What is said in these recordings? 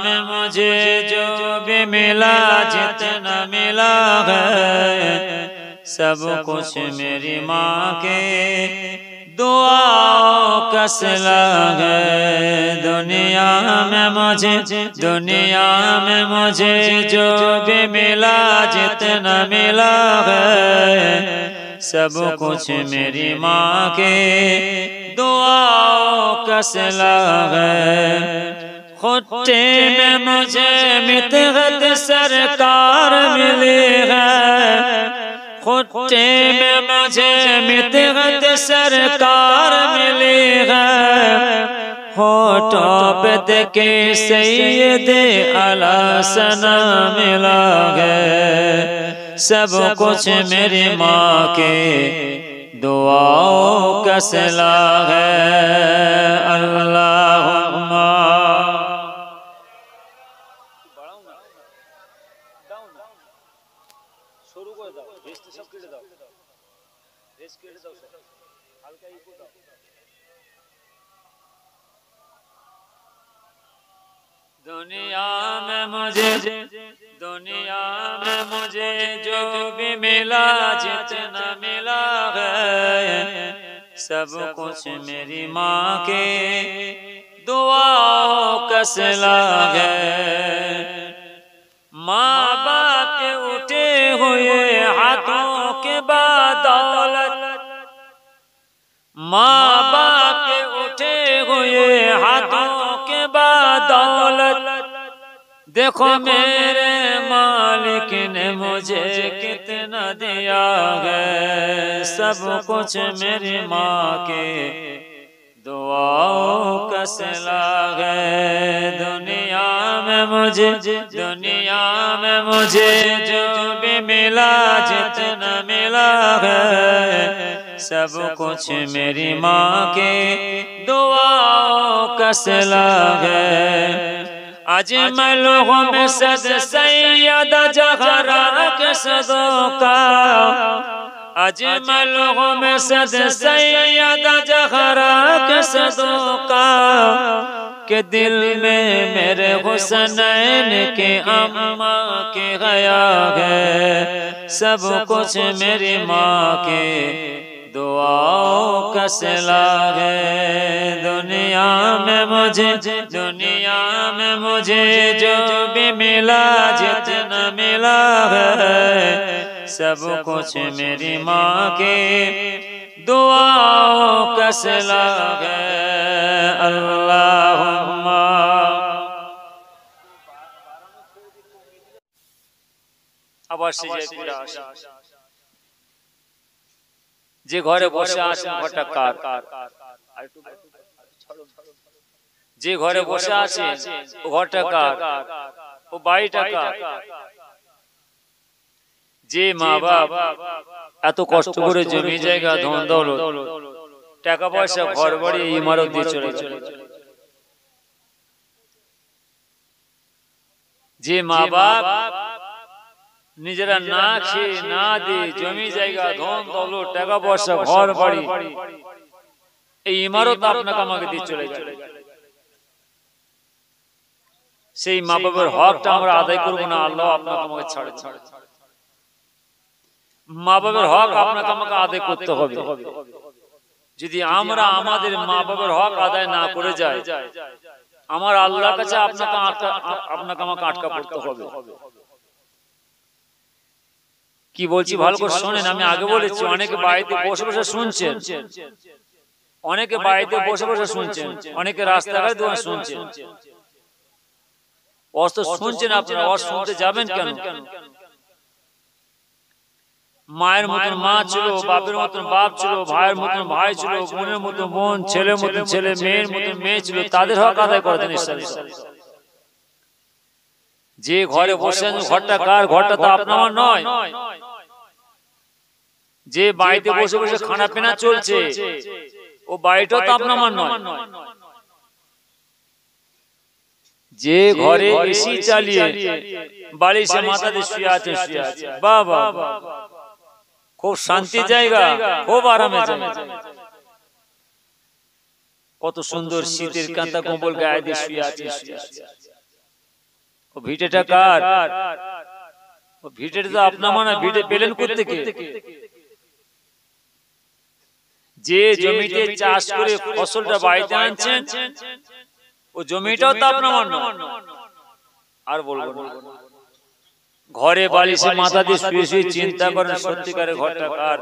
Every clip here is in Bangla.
में मुझे जो भी मिला जितना मिला है सब कुछ मेरी माँ के दुआओं का सिला है। दुनिया में मुझे जो भी मिला जितना मिला है सब कुछ मेरी माँ के दुआओं का सिला है। खुट्टे में मुझे मितहत सरकार मिली है, खुट्टे में मुझे मितहत सरकार मिली है। होठों पे देखे सैयद आला सना मिला है। सब कुछ मेरी माँ के दुआओं का सिला है। अल्लाहुम्मा दुनिया में मुझे जो भी मिला जितना मिला है सब कुछ मेरी माँ के दुआओं का सिला है। माँ बाप के उठे हुए हाथों के बदौलत, माँ बाप के उठे हुए हाथों के बदौलत देखो मेरे मालिक ने मुझे कितना दिया है। सब कुछ मेरी माँ के दुआओं का सिला है। दुनिया में मुझे जो भी मिला जितना मिला है सब कुछ मेरी माँ के दुआओं का सिला है। अजमलों में सद सैयद ज़हरा के सदों का, अजमलों में सद सैयद ज़हरा के सदों का के दिल में मेरे हुसनैन के अम्मा के गया है। सब कुछ मेरी माँ के दुआओं का सिला है। दुनिया में मुझे जो भी मिला जितना मिला है सब कुछ मेरी माँ के दुआओं का सिला है। अल्लाहुम्मा আবার সিজদায় আসে। যে ঘরে বসে আছেন ঘরটা কার? যে ঘরে বসে আছেন ও ঘরটা কার? ও বাড়িটা কার? যে মা বাপ এত কষ্ট করে জমি জায়গা ধন দৌলত টাকা পয়সা ঘর বাড়ি ইমারত দিয়ে চলে চলে, যে মা বাপ নিজেরা না খেয়ে না দিয়ে জমি জায়গা ধন দৌলত টাকা পয়সা ঘর বাড়ি এই ইমারত আপনাকে আমাকে দিয়ে চলে যায়, সেই মা বাবার হকটা আমরা আদায় করবো না, আল্লাহ আপনাকে আমাকে ছাড়ে ছাড়ে। মা বাবার হক আপনাকে আমাকে আদায় করতে হবে। যদি আমরা আমাদের মা বাবার হক আদায় না করে যাই আমার আল্লাহর কাছে আপনাকে আমাকে আটকা পড়তে হবে। কি বলছি ভালো করে শোনেন। আমি আগে বলেছি অনেকে বাড়িতে বসে বসে শুনছেন, অনেকে বাড়িতে বসে বসে শুনছেন, অনেকে রাস্তাঘাটে দোকানে শুনছেন। অস্ত শুনছেন আপনারা, অস শুনতে যাবেন কেন? মায়ের মতন মা ছিল, বাপের মতন বাপ ছিল, ভাইয়ের মতন ভাই ছিল, বোনের মতন বোন, ছেলের মতন ছেলে, মেয়ের মতন মেয়ে ছিল, তাদের হক আদায় করে দেন ইসলাম। যে ঘরে বসে ঘরটা কার? ঘরটা তো আপনার নয়। যে বাড়িতে বসে বসে খানা পিনা চলছে ও বাড়িটা তো আপনার নয়। যে ঘরে এসি চালিয়ে বালিশে মাথা দিয়ে শুয়ে আছে, বাবা খুব শান্তি জায়গা, খুব আরামে জায়গা, কত সুন্দর শীতের কাঁথা কম্বল গায়ে দিয়ে শুয়ে আছে। ও ভিটেটা কার? ও ভিটেটা তো আপনার মানে, ভিটে পেলেন কোত্থেকে? যে জমিতে চাষ করে ফসলটা বাড়িতে আনছেন ও জমিটাও তো আপনার মানে। আর বলবো না, ঘরে বালিশে মাথা দিয়ে শুয়ে শুয়ে চিন্তা করেন সত্যিকারের ঘরটা কার,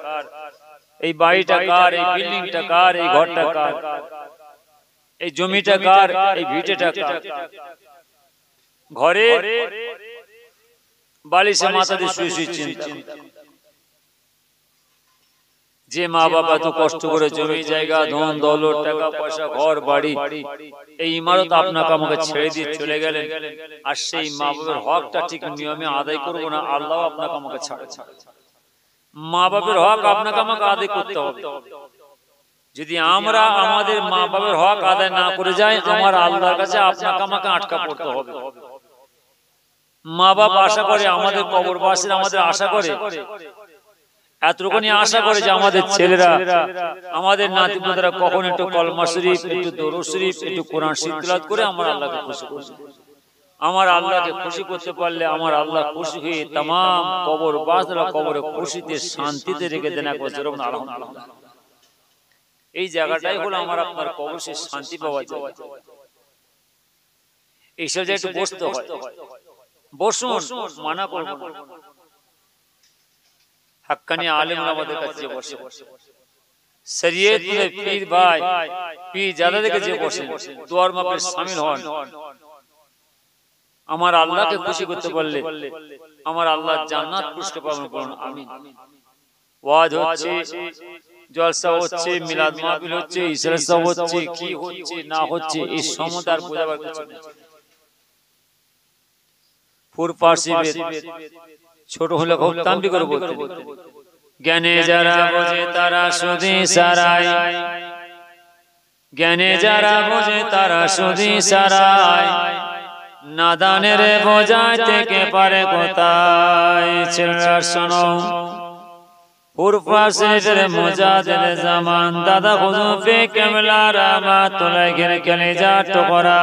এই বাড়িটা কার, এই বিল্ডিংটা কার, এই ঘরটা কার, এই জমিটা কার, এই ভিটেটা কার। ঘরে বালিশে মাথা দিয়ে শুয়ে শুয়ে চিন্তা। যে মা বাবা তো কষ্ট করে জমি জায়গা ধন দৌলত টাকা পয়সা ঘর বাড়ি এই ইমারত আপনাকে আমাকে ছেড়ে দিয়ে চলে গেলেন, আর সেই মা বাবার হকটা ঠিক নিয়মে আদায় করবো না, আল্লাহ আপনাকে আমাকে ছাড়ে। মা বাবার হক আপনাকে আমাকে আদায় করতে হবে। যদি আমরা আমাদের মা বাবার হক আদায় না করে যাই, আমার আল্লাহর কাছে আপনাকে আমাকে আটকা পড়তে হবে। মা বাবা আশা করে, আমাদের কবরবাসীরা আমাদের আশা করে, এতটুকুনি আশা করে যে আমাদের ছেলেরা আমাদের নাতিপুতরা কখন একটু কলমা শরীফ, একটু দরুদ শরীফ, একটু কোরআন শরীফ তিলাওয়াত করে আমার আল্লাহকে খুশি করবে। আমার আল্লাহকে খুশি করতে পারলে আমার আল্লাহ খুশি হয়ে তাম কবরবাসীরা কবরে খুশিতে শান্তিতে রেখে দেন। একবার জোরে আলহামদুলিল্লাহ। এই জায়গাটাই হলো আমার আপনার কবরে শান্তি পাওয়া যায়। এইসব জায়গায় একটু বসতে হয়, বসুন, মানা করব না। হক্কানি আলেম আমাদের কাছে বসে, শরীয়ত में পীর ভাই পীর জাদা দেখে যে বসে দোয়ার মাহফিলে শামিল হন। আমার আল্লাহকে খুশি করতে পারলে আমার আল্লাহ জান্নাত পুরস্কার পাবেন, বলুন আমিন। ওয়াজ হচ্ছে, জলসা হচ্ছে, মিলাদ মাহফিল হচ্ছে, ইসরাত হচ্ছে, কি হচ্ছে না হচ্ছে এই সম্বন্ধে আর বোঝাবার কিছু নেই। ফুরপাশিবে ছোট হলে খুব তাম্বি করে বলতে, জ্ঞানে যারা বোঝে তারা সুধি সারায়, জ্ঞানে যারা বোঝে তারা সুধি সারায়, নাদানের বোঝায় থেকে পারে কোথায়। ছেলেরা শোনো, ফুরপাশিদের মুজাহিদ জামান দাদা হুজুফে কেমলা রাহমাতুল্লাহ ঘিরে কেলে যা টুকরা।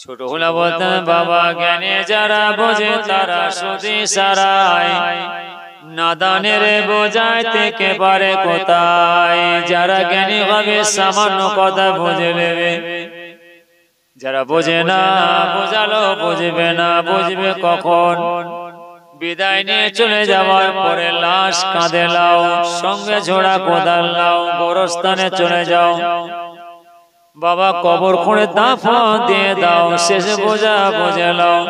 ছোট হলে বলতেন বাবা জ্ঞানে যারা বোঝে তারা সুধি সারায়, নাদানের বোঝায় থেকে পারে কোথায়। যারা জ্ঞানী হবে সামান্য কথা বুঝে নেবে, যারা বোঝে না বোঝালো বুঝবে না, বুঝবে কখন বিদায় নিয়ে চলে যাওয়ার পরে লাশ কাঁধে লাও, সঙ্গে ঝোড়া কোদাল লাও, গোরস্থানে চলে যাও, বাবা কবর খুঁড়ে দাফন দিয়ে দাও, শেষে বোঝা বুঝে লাও।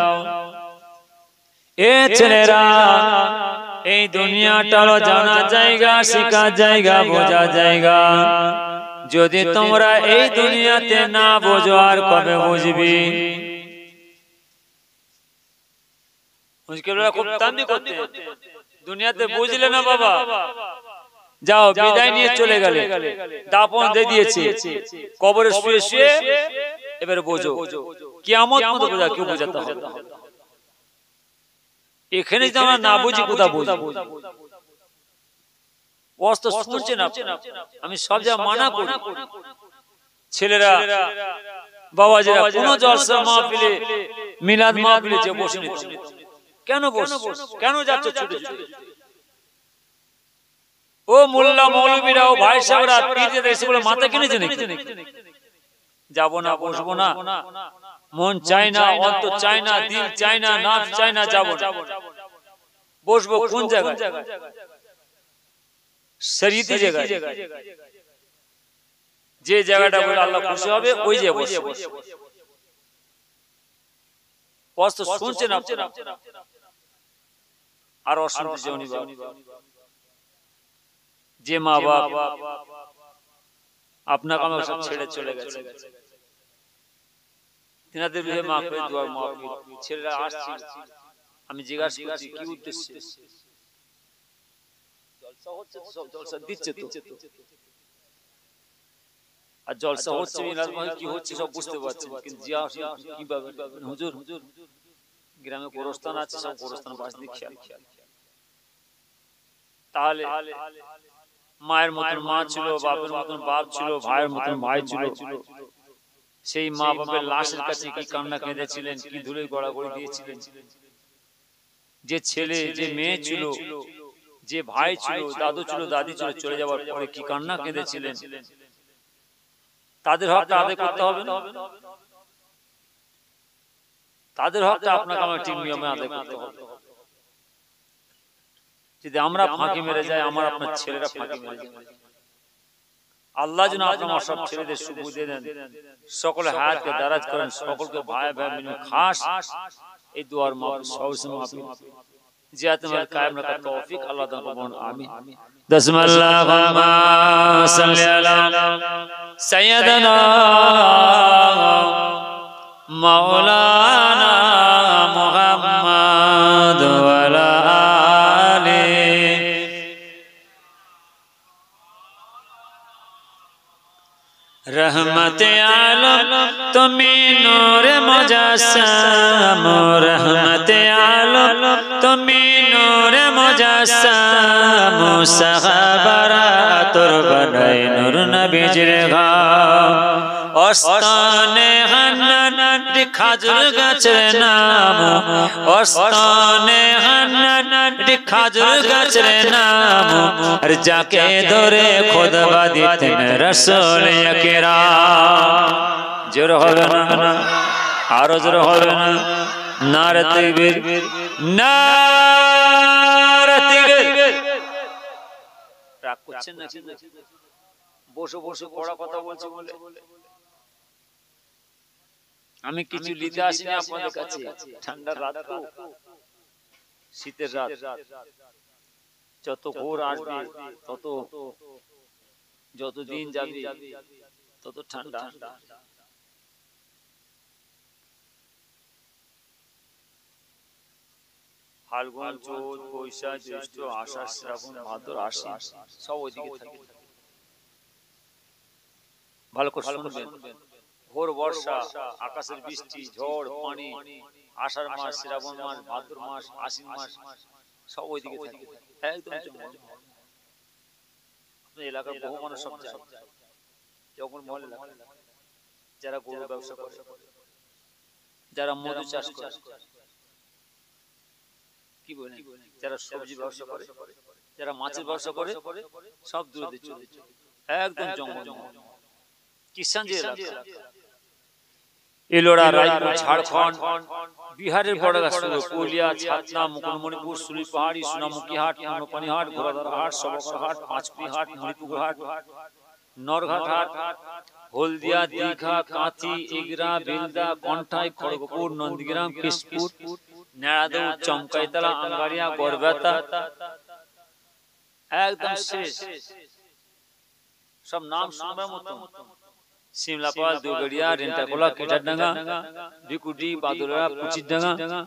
এ ছেলেরা এই দুনিয়াটা হলো জানা জায়গা, শিখার জায়গা, বোঝা জায়গা। যদি তোমরা এই দুনিয়াতে না বোঝো আর কবে বুঝবি? খুব তান্দি করতে, দুনিয়াতে বুঝলে না বাবা, যাও বিদায় নিয়ে চলে গেলে, দাফন দিয়ে দিয়েছে, কবরে শুয়ে শুয়ে এবারে বোঝো, কিয়ামত মত বোঝা, কেউ বোঝাতে হবে। এখানে যদি আমরা না বুঝি কোথা বুঝবো? অস্ত শুনছেন আমি সব জায়গায় মানা করি, ছেলেরা বাবাজিরা কোন জলসা মাহফিলে মিলাদ মাহফিলে যে বসে নি, কেন বসছো, কেন যাচ্ছ ছুটে ছুটে? ও মোল্লা মৌলবীরা, ও ভাই সাহেবরা পীরদের এসে বলে মাথা কিনেছে নাকি? যাব না, বসবো না, মন চাই না, অন্তর চাই না, দিল চাই না, নাফস চাই না, যাব না। বসবো কোন জায়গায়? শরীয়তি জায়গায়, যে জায়গাটা বলে আল্লাহ খুশি হবে ওই যে বসে বসে শুনছেন আপনারা। আর অশান্তি জনি বাবা, যে মা বাপ আপনাকে আমার সব ছেড়ে চলে গেছে, তিনাদের বিয়ে মা করে দোয়ার মাহফিল, ছেলেরা আসছে, আমি জিজ্ঞাসা করছি কি উদ্দেশ্যে? জলসা হচ্ছে, সব জলসা দিচ্ছে তো, আর জলসা হচ্ছে কি হচ্ছে সব বুঝতে পারছি, কিন্তু জিজ্ঞাসা কিভাবে? হুজুর গ্রামে গোরস্থান আছে, সব গোরস্থান বাস দিয়ে খেয়াল, তাহলে মায়ের মতন মা ছিল, বাপের মতন বাপ ছিল, ভাইয়ের মতন ভাই ছিল, সেই মা বাবার লাশের কাছে কি কান্না কেঁদেছিলেন, কি ধুলে গড়াগড়ি দিয়েছিলেন। যে ছেলে যে মেয়ে ছিল, যে ভাই ছিল, দাদু ছিল, দাদি ছিল, চলে যাওয়ার পরে কি কান্না কেঁদেছিলেন। তাদের হকটা আদায় করতে হবে না? তাদের হকটা আপনাকে আমার ঠিক নিয়মে আদায় করতে হবে। যদি আমরা ফাঁকি মেরে যাই, আমার আপনার ছেলেরা ফাঁকি মেরে যায়। আল্লাহ যেন আপনার সব ছেলেদের সুবুদ্ধি দেন, সকলে হায়াতকে দারাজ করেন, সকলকে ভাই ভাই মিলে খাস এই দুয়ার মাহফিল সবসময় মাহফিল জিয়াতে মাল কায়েম রাখার তৌফিক আল্লাহ দান করুন। আমিন। আল্লাহুম্মা সাল্লি আলা সাইয়্যিদানা মাওলানা মুহাম্মদ ওয়া আলা रहमते आलम तुम्हें नूर मुजस्सम, रहमते आलम तुम्हें नूर मुजस्सम, सहाबरा तुर बनाए नूर नबी जिरगा ओस्ताने हन्नन खाजुर गाছের নাম, ওস্তানে হান্নান খাজুর গাছের নাম, আর যাকে ধরে খুতবা দিতেন রাসূল আকরাম। জোর হবে না, আরো জোর হবে না, নারে তাকবীর, নারে তাকবীর। রাগ করছেন না? বসে বসে পড়া কথা বলছি বলে আমি কিছু লিতে আসিনি আপনাদের কাছে। ঠান্ডার রাত তো, শীতের রাত, যত ঘোর আসবে তত, যত দিন যাবে তত ঠান্ডা। ফাল্গুন, চৈত, বৈশাখ, জ্যৈষ্ঠ, আষাঢ়, শ্রাবণ, ভাদ্র, আশ্বিন সব ওইদিকে থাকে। ভালো করে শুনবেন। ঘোর বর্ষা, আকাশের বৃষ্টি, ঝড়, পানি, আষাঢ় মাস, শ্রাবণ মাস, ভাদ্র মাস, আশ্বিন মাস সব ওইদিকে থাকে। একদম আপনার এলাকার বহু মানুষ সব যায়। যখন মহলে যারা গরু ব্যবসা করে, যারা মধু চাষ করে, কি বলেন, যারা সবজি ব্যবসা করে, যারা মাছের ব্যবসা করে, সব দূরে চলে একদম জঙ্গল। কিষানজি এলাকা, এলোরা, রায়পুর, ঝাড়খণ্ড, বিহারের বর্ডার শুরু, পুরুলিয়া, ছাতনা, মুকুটমণিপুর, সুলি পাহাড়ি, সোনামুখী হাট, মনোপানি হাট, ঘোড়াধরা হাট, সবকর হাট, পাঁচপুরি হাট, মণিপুর হাট, নরঘাট হাট, হলদিয়া, দীঘা, কাঁথি, এগরা, বেলদা, কন্টাই, খড়গপুর, নন্দীগ্রাম, কেশপুর, নেড়াদৌ, চমকাইতলা, আঙ্গারিয়া, গড়বেতা, একদম শেষ। সব নাম শুনবার মতো। শিমলাপাল, দুগড়িয়া, রেন্টাকোলা, কেটারডাঙ্গা, ভিকুটি, বাদুরা, পুচিরডাঙ্গা,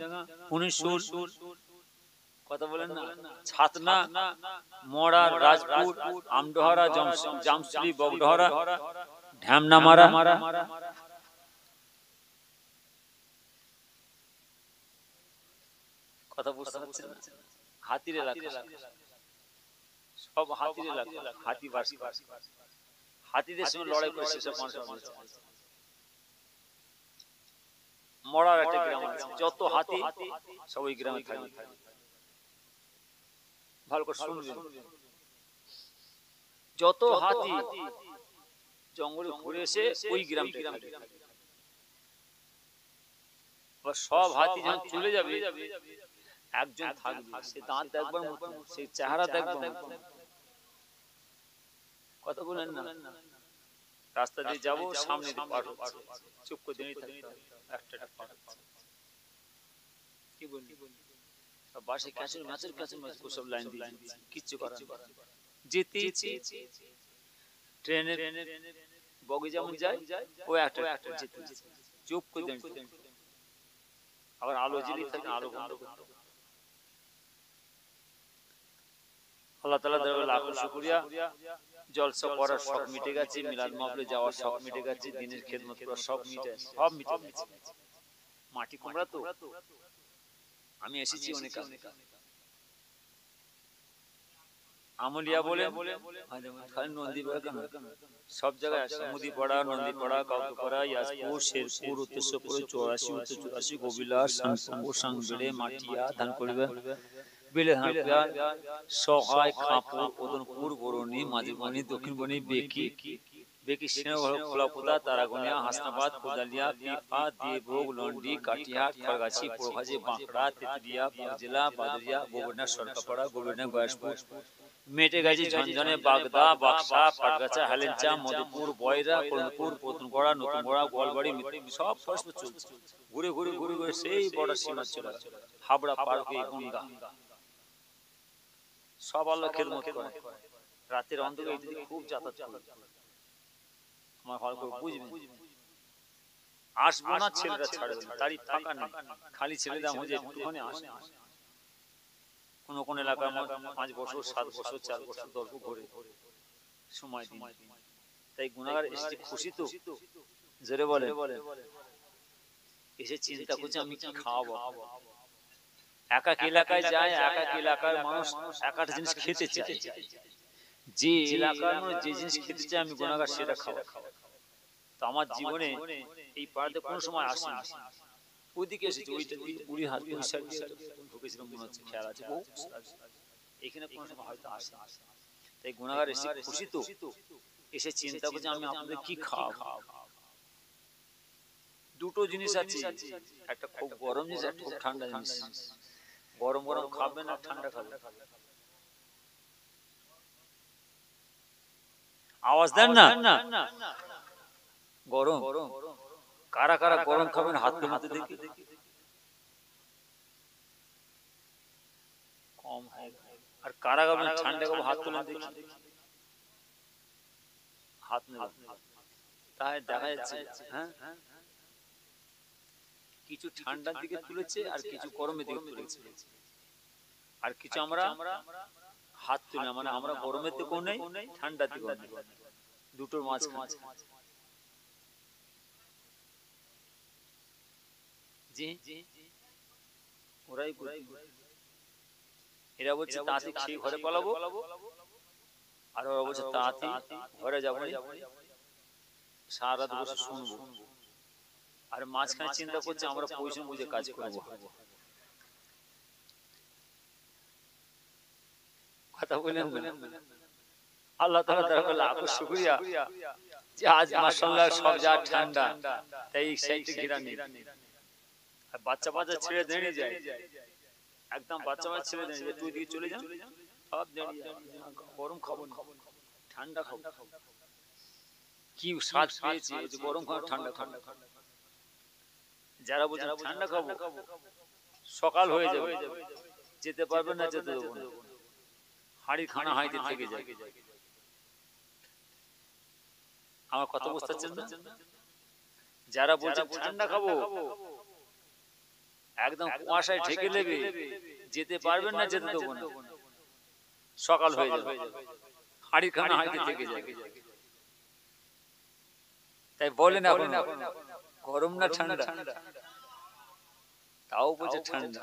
19 কথা বলেন না, ছাতনা, মরা, রাজপুর, আমডোহারা, জামশুলি, বগডোহারা, ঢ্যামনামারা, কথা বুঝতে পারছেন না? হাতির এলাকা, সব হাতির এলাকা, হাতি বাস, হাতিদের সঙ্গে লড়াই করে সেসব মানুষ মরার একটা গ্রাম আছে, যত হাতি সব ওই গ্রামে থাকে। ভালো করে শুনবেন, যত হাতি জঙ্গলে ঘুরে এসে ওই গ্রামটা থাকে। সব হাতি যখন চলে যাবে, একজন থাকবে, সে দাঁত দেখবার মতো, সেই চেহারা দেখবার মতো। কথা বলেন না, রাস্তা দিয়ে যাবো, সামনে দিয়ে পার হচ্ছে, চুপ করে দাঁড়িয়ে থাকতে হবে, একটা পার হচ্ছে। কি বলি, বাসে ক্যাচুর ম্যাচের সব লাইন দিয়ে কিচ্ছু করার যেতে ট্রেনের বগি যেমন যায়, ও একটা যেতে চুপ করে দাঁড়িয়ে। আবার আলো জ্বালিয়ে থাকে, আলো বন্ধ করতে। আল্লাহ তাআলা দরবারে লাখো শুকরিয়া, জলসা করার শখ মিটে গেছে, মিলাদ মাহফিলে যাওয়ার শখ মিটে গেছে, দিনের খেদমত করার সব মিটে গেছে। মাটি কুমড়া তো আমি এসেছি অনেক, আমলিয়া বলে খালি নন্দী পাড়া কেন, সব জায়গায় আছে, মুদি পাড়া, নন্দী পাড়া, কাউকে পাড়া, ইয়াসপুর, শেরপুর, উত্তরপুর, 84, উত্তর 84, গোবিলাস, শানপুর, সাংবেড়ে, মাটিয়া, ধানকড়িবা, বিলেহানপিয়া, সহায়, খাঁপুর, ওদনপুর, বরণী, মাঝিবনি, দক্ষিণবনি, বেকি, বেকি সিংহভাগ, খোলাপোতা, তারাগনিয়া, হাসনাবাদ, কোদালিয়া, পিফা, দেবভোগ, লন্ডি, কাটিহাট, খড়গাছি, পোড়গাছি, বাঁকড়া, তেতুলিয়া, জেলা, বাদরিয়া, গোবর্ধনা, সরকাপাড়া, গোবর্ধনা, গয়াসপুর, মেটেগাছি, ঝনঝনে, বাগদা, বাক্সা, পাটগাছা, হালেঞ্চা, মধুপুর, বয়রা, কলমপুর, পতনগড়া, নতুনগড়া, গোয়ালবাড়ি, সব ফসল চলছে। ঘুরে ঘুরে ঘুরে ঘুরে সেই বড় সীমা চলে হাবড়া পার হয়ে গঙ্গা, সব আল্লাহ খেদমত করে। রাতের অন্ধকারে এই খুব যাতায়াত করে, আমার ভালো করে বুঝবেন। আসবো না ছেলেরা ছাড়বে না, তারই ফাঁকা নেই, খালি ছেলেরা হয়ে যায় একটুখানি আসে। কোন কোন এলাকায় 5 বছর, 7 বছর, 4 বছর, 10 বছর ঘুরে সময় দিন। তাই গুনাহগার এসে খুশি তো জোরে বলে, এসে চিন্তা করছে আমি কি খাওয়াবো। এক এক এলাকায় যায়, এক এক এলাকার মানুষ এক একটা জিনিস খেতে চায়, যে এলাকার মানুষ যে জিনিস খেতে চায় আমি গুনাহগার সেটা খাওয়া। তো আমার জীবনে এই পাড়াতে কোন সময় আসে না, ওইদিকে এসেছি, ওইটা বুড়ি হাত ঢুকেছিলাম মনে হচ্ছে, খেয়াল আছে, এখানে কোন সময় হয়তো আসে। তাই গুনাহগার এসে খুশি তো এসে চিন্তা করছে আমি আপনাদের কি খাওয়াবো। দুটো জিনিস আছে, একটা খুব গরম জিনিস, একটা খুব ঠান্ডা জিনিস। গরম গরম খাবেন না ঠান্ডা খাবেন? আওয়াজ দেন না। গরম কারা কারা গরম খাবেন হাত তুলতে দেখি। কম হয়। আর কারা খাবেন ঠান্ডা খাবো হাত তুলে দেখি। হাত নেই, তাই দেখা যাচ্ছে হ্যাঁ কিছু ঠান্ডার দিকে তুলেছে আর কিছু গরমের দিকে তুলেছে, আর কিছু আমরা হাত তুলে, মানে আমরা গরমের দিকেও নেই ঠান্ডার দিকেও নেই, দুটোর মাঝখানে। ওরাই এরা বলছে তাঁতি খেয়ে ঘরে পালাবো, আর ওরা বলছে তাঁতি ঘরে যাবো, সারা রাত বসে শুনবো। আর মাঝখানে চিন্তা করছে আমরা পয়সা বুঝে কাজ করবো। কথা বলেন আল্লাহ তাআলা তাআলা লাখো শুকরিয়া যে আজ মাশাআল্লাহ সব যা ঠান্ডা, তাই সাইডে ঘিরা নেই। আর বাচ্চা বাচ্চা ছেড়ে দাঁড়িয়ে যায়, একদম বাচ্চা বাচ্চা ছেড়ে দাঁড়িয়ে যায়, তুই দিকে চলে যা, সব দাঁড়িয়ে যায়। গরম খাবো না ঠান্ডা খাবো, কি স্বাদ পেয়েছে যে গরম খাবো ঠান্ডা খাবো। যারা বলছেন ঠান্ডা খাবো সকাল হয়ে যাবে, যেতে পারবে না, যেতে দেবো না, হাড়ি খানা হাইতে থেকে যায়। আমার কথা বুঝতে পারছেন না? যারা বলছেন ঠান্ডা খাবো একদম কুয়াশায় ঢেকে নেবে, যেতে পারবেন না, যেতে দেবো না, সকাল হয়ে যাবে, হাড়ি খানা হাইতে থেকে যাবে। তাই বলেন এখন গরম না ঠান্ডা, তাও বলছে ঠান্ডা।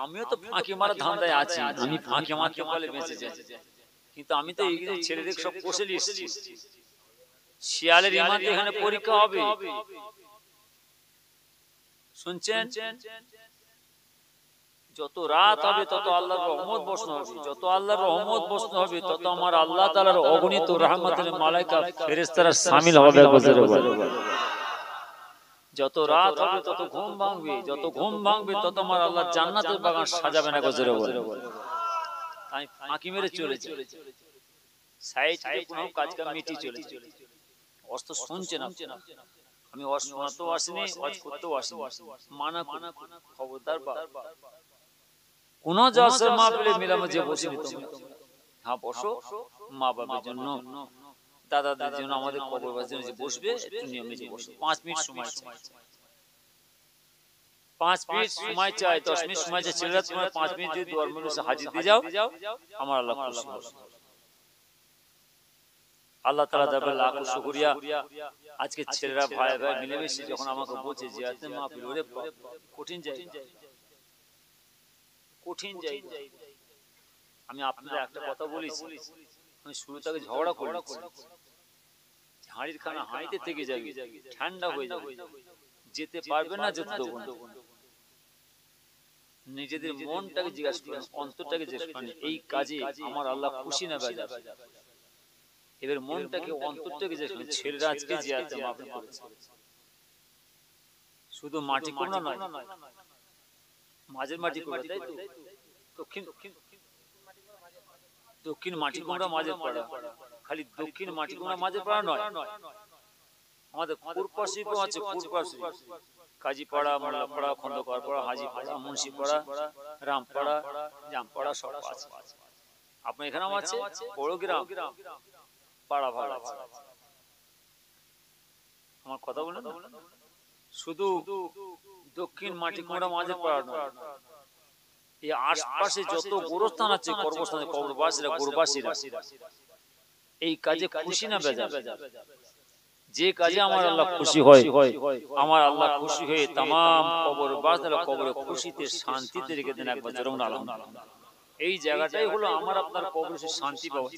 আমিও তো ফাঁকি মারা ধান্দায় আছি, আমি ফাঁকি মারতে বলে বেঁচে যাই, কিন্তু আমি তো এই ছেলেদের সব পোষে এসেছি। শিয়ালের ইমান এখানে পরীক্ষা হবে, শুনছেন? যত রাত হবে তত আল্লাহর রহমত বর্ষণ হবে, যত আল্লাহর রহমত বর্ষণ হবে তত আমার আল্লাহ তাআলার অগণিত রহমতের মালায়েকা ফেরেশতারা শামিল হবে। যত রাত হবে তত ঘুম ভাঙবে, যত ঘুম ভাঙবে তত আমার আল্লাহ জান্নাতের বাগান সাজাবে না গজরে বলে। আমি ফাঁকি মেরে চলেছি, সাইড থেকে কোনো কাজ কাম মিটি চলেছে, অস্ত শুনছে না। আমি ওয়াজ শোনাতেও আসিনি, ওয়াজ করতেও আসিনি, মানা খবরদার বা কোন জাসর মা পেলে মিলামে বসিনি তুমি। হ্যাঁ বসো, মা বাবার জন্য, দাদাদের জন্য, আমাদের কবরবাসীর জন্য যে বসবে একটু নিয়মে যে বসো। 5 মিনিট সময় চাই, 5 মিনিট সময় চাই, 10 মিনিট সময় চাই। ছেলেরা তোমার 5 মিনিট যদি দুয়ার মধ্যে হাজির দিয়ে যাও, আমার আল্লাহ খুশি হবে। আল্লাহ তাআলা দরবারে লাখ শুকরিয়া। আজকে ছেলেরা ভাই ভাই মিলেমিশে যখন আমাকে বলছে জিয়ারতে মাহফিল, ওরে কঠিন জায়গা, কঠিন জায়গা। আমি আপনাদের একটা কথা বলেছি, আমি শুরু থেকে ঝগড়া করেছি, হাঁড়ির খানা হাঁড়িতে থেকে যাবে, ঠান্ডা হয়ে যাবে, যেতে পারবে না, যেতে দেবো না। নিজেদের মনটাকে জিজ্ঞাসা করেন, অন্তরটাকে জিজ্ঞাসা করেন, এই কাজে আমার আল্লাহ খুশি না বেজার? এবার মনটাকে অন্তরটাকে জিজ্ঞাসা করেন। ছেলেরা আজকে জিয়ারতে মাহফিল করেছে, শুধু মাটি কোনা নয়, মাঝের মাটি কোনা, তাই তো? দক্ষিণ দক্ষিণ মাটি কোনা মাঝের পাড়া, খালি দক্ষিণ মাটি কোনা মাঝের পাড়া নয়, আমাদের পূর্বা শিল্প আছে, পূর্বা শিল্প, কাজীপাড়া, মোল্লাপাড়া, খন্দকারপাড়া, হাজিপাড়া, মুন্সিপাড়া, রামপাড়া, জামপাড়া সব আছে। আপনার এখানেও আছে বড় গ্রাম, পাড়া ভাড়া আছে। আমার কথা বলেন, শুধু দক্ষিণ মাটি কোনা মাঝের পাড়া নয়, এই আশপাশে যত গোরস্থান আছে, কর্মস্থানে কবরবাসীরা, গোরবাসীরা এই কাজে খুশি না বেজার? যে কাজে আমার আল্লাহ খুশি হয়, আমার আল্লাহ খুশি হয়ে तमाम কবরবাসীরা কবরে খুশিতে শান্তিতে রেখে দেন। একবার জোরে বলুন আলহামদুলিল্লাহ। এই জায়গাটাই হলো আমার আপনার কবরে শান্তি পাওয়া।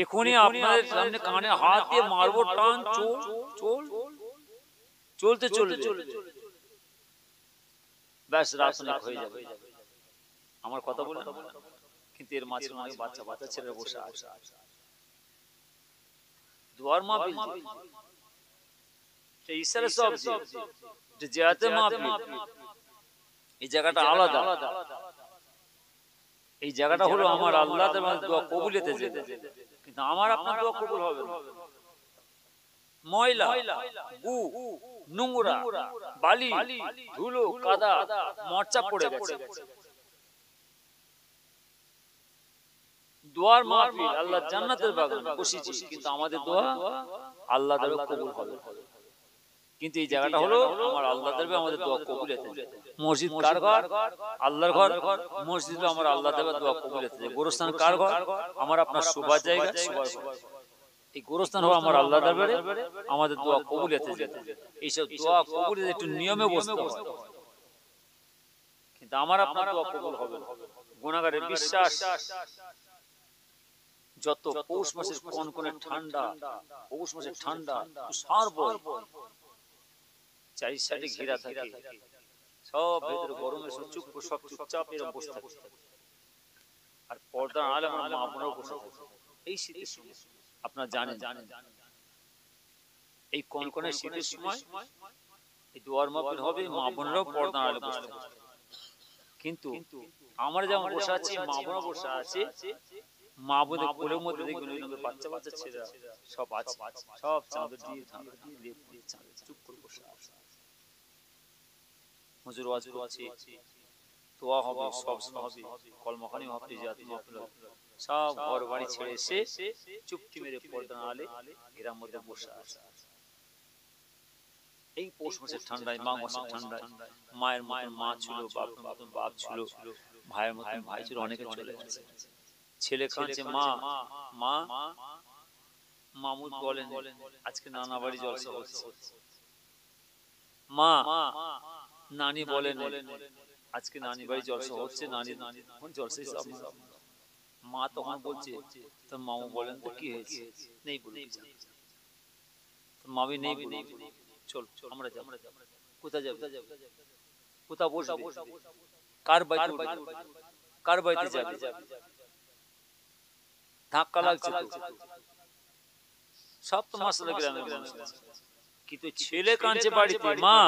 এখনই আপনাদের সামনে কানে হাত দিয়ে মারবো, টান চল চলতে চলতে ব্যাস রাত অনেক হয়ে যাবে। আমার কথা বলেন, কিন্তু এর মাঝে অনেক বাচ্চা বাচ্চা ছেলেরা বসে আছে, দুয়ার মাহফিল, যে ইশারা সব যে জিয়ারতে মাহফিল, এই জায়গাটা আলাদা। এই জায়গাটা হলো আমার আল্লাহ তাআলার দোয়া কবুলিয়তের জায়গা, কিন্তু আমার আপনার দোয়া কবুল হবে না। ময়লা, গু, নোংরা, বালি, ধুলো, কাদা, মরচা পড়ে গেছে। দোয়ার মাহফিল, আল্লাহ জান্নাতের বাগান বসেছি, কিন্তু আমাদের দোয়া আল্লাহ দরবারে কবুল হবে। কিন্তু এই জায়গাটা হলো আমার আল্লাহ দরবারে আমাদের দোয়া কবুলিয়তের জায়গা। মসজিদ কার ঘর? আল্লাহর ঘর। মসজিদ হলো আমার আল্লাহ দরবারে দোয়া কবুলিয়তের জায়গা। গোরস্থান কার ঘর? আমার আপনার সুবার জায়গা, সুবার ঘর। এই গোরস্থান হলো আমার আল্লাহ দরবারে আমাদের দোয়া কবুলিয়তের জায়গা। এইসব দোয়া কবুলিয়তের একটু নিয়মে বসতে হয়, কিন্তু আমার আপনার দোয়া কবুল হবে না। গুনাহগারের বিশ্বাস, যত পৌষ মাসের কনকনে ঠান্ডা, পৌষ মাসের ঠান্ডা তুষার বয়, চারি সাইডে ঘেরা থাকে, সব ভেতরে গরমে সব চুপচাপ এরকম বসে থাকে, আর পর্দার আড়ালে আমার মা বোনেরাও বসে থাকে। এই শীতের সময় আপনারা জানেন, এই কনকনে শীতের সময় এই দুয়ার মাহফিল হবে, মা বোনেরাও পর্দার আড়ালে বসে থাকে। কিন্তু আমরা যেমন বসে আছি, মা বোনরা বসে আছে, মা বোনের কোলের মধ্যে দেখবেন ওই বাচ্চা বাচ্চা ছেলেরা সব আছে, সব চাদর দিয়ে লেপ দিয়ে চাদর চুপ করে বসে আছে। হুজুর ওয়াজ করছে, দোয়া হবে, সব হবে, কলমাখানি হবে, জিয়ারত মাহফিল হবে, সব ঘর বাড়ি ছেড়ে এসে চুপটি মেরে পর্দার আড়ালে ঘেরার মধ্যে বসে আছে। এই পৌষ মাসের ঠান্ডায়, মাঘ মাসের ঠান্ডায় মায়ের মতন মা ছিল, বাপের মতন বাপ ছিল, ভাইয়ের মতন ভাই ছিল, অনেকে চলে গেছে। ছেলে কাঁদছে, মা মা, মামুদ বলেন আজকে নানা বাড়ি জলসা হচ্ছে। মা, নানি বলেন আজকে নানি বাড়ি জলসা হচ্ছে, নানি জলসা সব। মা তখন বলছে, তো মামু বলেন তো কি হয়েছে? নেই বলে, মামি নেই বলে, চল আমরা যাব। কোথায় যাব? কোথায় বসবে? কার বাড়িতে উঠবে? কার বাড়িতে যাবে? ধাক্কা লাগছে তো, সব তো মাসলা গ্রামের মানুষ। কিন্তু ছেলে কাঁদছে বাড়িতে, মা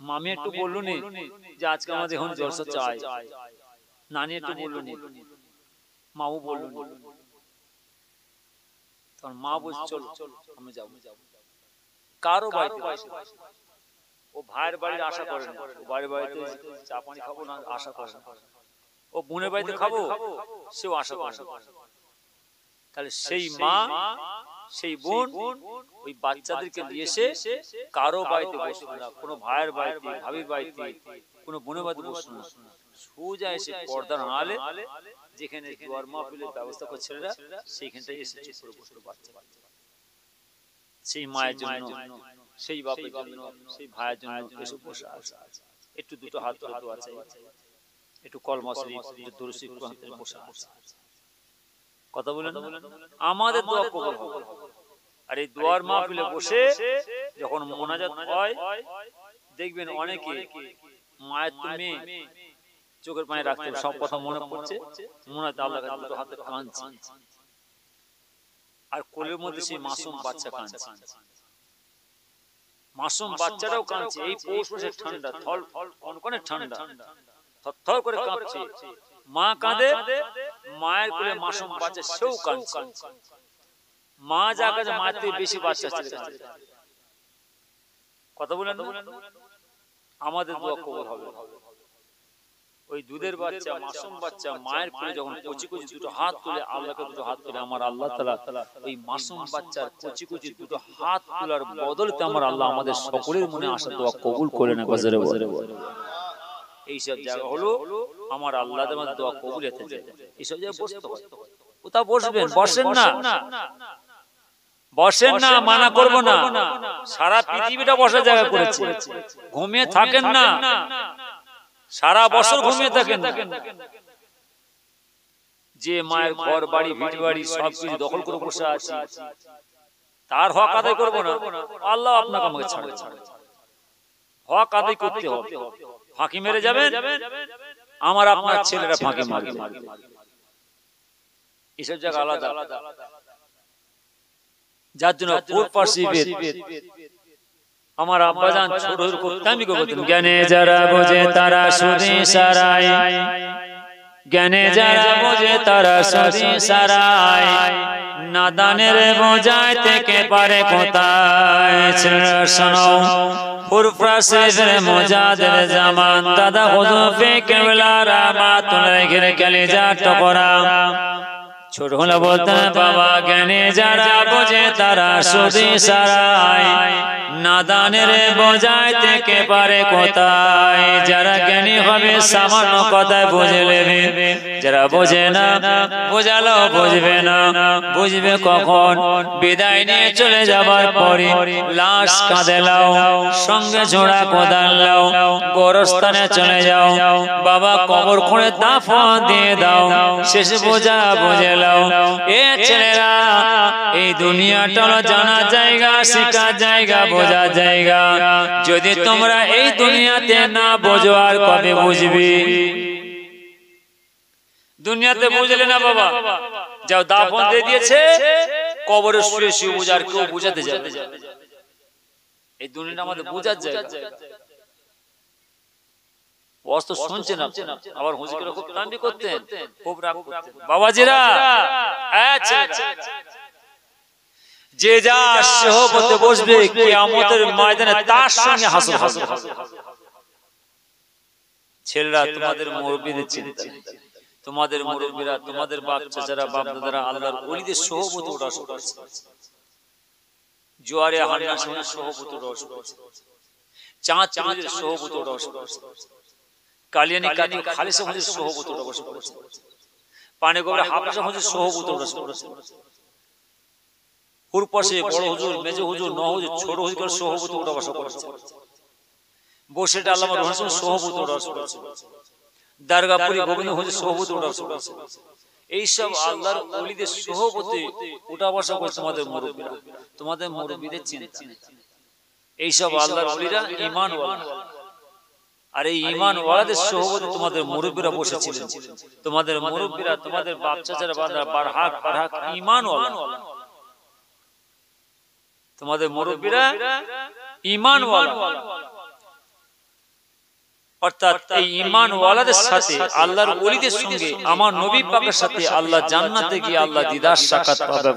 মামি একটু বললো নি যে আজকে আমাদের এখন জলসা চাই, নানি একটু বললো নি, মামু বললো নি। তখন মা বলছে চলো আমি যাবো। কারো বাড়িতে ও ভাইয়ের বাড়ির আশা করে না, ও ভাইয়ের বাড়িতে চা পানি খাবো না আশা করে না, ও বোনের বাড়িতে খাবো সেও আশা করে না। তাহলে সেই মা, সেই বোন ওই বাচ্চাদেরকে নিয়ে এসে কারো বাড়িতে বসবে না, কোনো ভাইয়ের বাড়িতে, ভাবির বাড়িতে, কোনো বোনের বাড়িতে বসবে না, সোজা এসে পর্দার আড়ালে যেখানে দোয়ার মাহফিলের ব্যবস্থা করে ছেলেরা সেইখানটাই এসে চুপ করে বসলো বাচ্চা। সেই মায়ের জন্য, সেই বাপের জন্য, সেই ভাইয়ের জন্য এসে বসে আছে। একটু দুটো হাত ধরে দোয়া চাই, একটু কলমা শরীফ, একটু দরুদ শরীফ পড়তে বসে আছে। কথা বলেন আমাদের দোয়া কবুল হবে। আর এই দোয়ার মাহফিলে বসে যখন মোনাজাত হয় দেখবেন অনেকে মায়ের তুমি চোখের পানি রাখতে সব কথা মনে পড়ছে, মোনাজাত আল্লাহর কাছে দুটো হাতে কাঁদছে, আর কোলের মধ্যে সেই মাসুম বাচ্চা কাঁদছে, মাসুম বাচ্চাটাও কাঁদছে। এই পৌষ মাসের ঠান্ডা, থল কনকনে ঠান্ডা, থরথর করে কাঁপছে। মা কাঁদে, মায়ের কোলে মাসুম বাচ্চা সেও কাঁদছে। মা যা কাছে মায়ের থেকে বেশি বাচ্চা ছেলে কাঁদছে। কথা বলেন আমাদের দোয়া কবুল হবে। ওই দুধের বাচ্চা, মাসুম বাচ্চা মায়ের কোলে যখন কচি কচি দুটো হাত তুলে আল্লাহকে দুটো হাত তুলে, আমার আল্লাহ তাআলা ওই মাসুম বাচ্চার কচি কচি দুটো হাত তোলার বদলতে আমার আল্লাহ আমাদের সকলের মনে আসা দোয়া কবুল করে না। গজরে বলে এইসব জায়গা হলো আমার আল্লাহ আমাদের দোয়া কবুল হতে যায়। এইসব জায়গায় বসতে হয়, কোথাও বসবেন, বসেন না, বসেন না, মানা করব না। সারা পৃথিবীটা বসার জায়গা করেছে, ঘুমিয়ে থাকেন না, সারা বছর ঘুমিয়ে থাকেন না। যে মায়ের ঘর বাড়ি ভিট বাড়ি সবকিছু দখল করে বসে আছে, তার হক আদায় করব না, আল্লাহ আপনাকে আমাকে ছাড়বে। হক আদায় করতে হবে। ফাঁকি মেরে যাবেন, আমার আপনার ছেলেরা ফাঁকি মারবে। এসব জায়গা আলাদা, যার জন্য আমার আব্বাজান ছোট করতামই করতেন, জ্ঞানে যারা বোঝে তারা শুধু সারায়, জ্ঞানে যারা বোঝে তারা শুধু সারায়, নাদানের বোঝায় থেকে পারে কোথায়। শোনো ফুরফ্রাসের মুজাদের জামান দাদা হুজুফে কেবলা রামাতুল রেখে কলিজা টকরা। ছোট হলে বলতেন বাবা জ্ঞানে যারা বোঝে তারা শুধু সারায়, নাদানের বোঝায় থেকে পারে কোথায়। যারা জ্ঞানী হবে সামান্য কথায় বুঝে নেবে, যারা বোঝে না বোঝালো বুঝবে না। বুঝবে কখন? বিদায় নিয়ে চলে যাবার পরে লাশ কাঁধে লাও, সঙ্গে ঝোড়া কোদাল লাও, গোরস্থানে চলে যাও, বাবা কবর খুঁড়ে দাফন দিয়ে দাও, শেষ বোঝা বুঝে লাও। এ ছেলেরা এই দুনিয়াটা হলো জানা জায়গা, শিখার জায়গা, বোঝার জায়গা। যদি তোমরা এই দুনিয়াতে না বোঝো আর কবে বুঝবি? দুনিয়াতে বুঝলে না বাবা, যাও দাফন দিয়ে দিয়েছে, কবরে শুয়ে শুয়ে বুঝার কেউ বুঝাতে যাবে। এই দুনিয়াটা আমাদের বোঝার জায়গা। অস্ত শুনছেন আবার হুজুরেরা খুব তান্ডি করতেন, খুব রাগ করতেন। বাবাজিরা যে যা সহবতে বসবে কিয়ামতের ময়দানে তার সঙ্গে হাসর হাসর। ছেলেরা তোমাদের মুরব্বিদের চিন্তা, তোমাদের মুরব্বিরা, তোমাদের বাপ চাচারা, বাপ দাদারা আল্লাহর ওলিদের সহবতে ওঠা শুরু করেছে। জোয়ারে হান্নার সঙ্গে সহবতে ওঠা শুরু করেছে, চাঁদ চাঁদের সহবতে ওঠা শুরু করেছে, কালিয়ানি কাদি খালিসা হুজুর সহবতে ওঠা শুরু করেছে, পানি গোবরে হাফেজা হুজুর সহবতে ওঠা শুরু করেছে, পুরপাশে বড় হুজুর, মেজ হুজুর, ন হুজুর, ছোট হুজুর সহবতে ওঠা শুরু করেছে, বসেটা আল্লামা রহমান সহবতে ওঠা শুরু করেছে, দারগাপুরি গোবিন্দ হুজুর সহবতে ওঠা শুরু করেছে। এইসব আল্লাহর ওলিদের সহবতে ওঠা বসা করে তোমাদের মুরব্বিরা, তোমাদের মুরব্বিদের চিন্তা। এইসব আল্লাহর ওলিরা ঈমানওয়ালা, আর এই ঈমানওয়ালাদের সহবতে তোমাদের মুরব্বিরা বসেছিলেন। তোমাদের মুরব্বিরা, তোমাদের বাপ চাচারা বারহাক বারহাক ঈমানওয়ালা, তোমাদের মুরব্বিরা ঈমানওয়ালা। অর্থাৎ এই ঈমানওয়ালাদের সাথে আল্লাহর ওলিদের সঙ্গে আমার নবী পাকের সাথে আল্লাহ জান্নাতে গিয়ে আল্লাহ দিদার সাক্ষাৎ পাবে।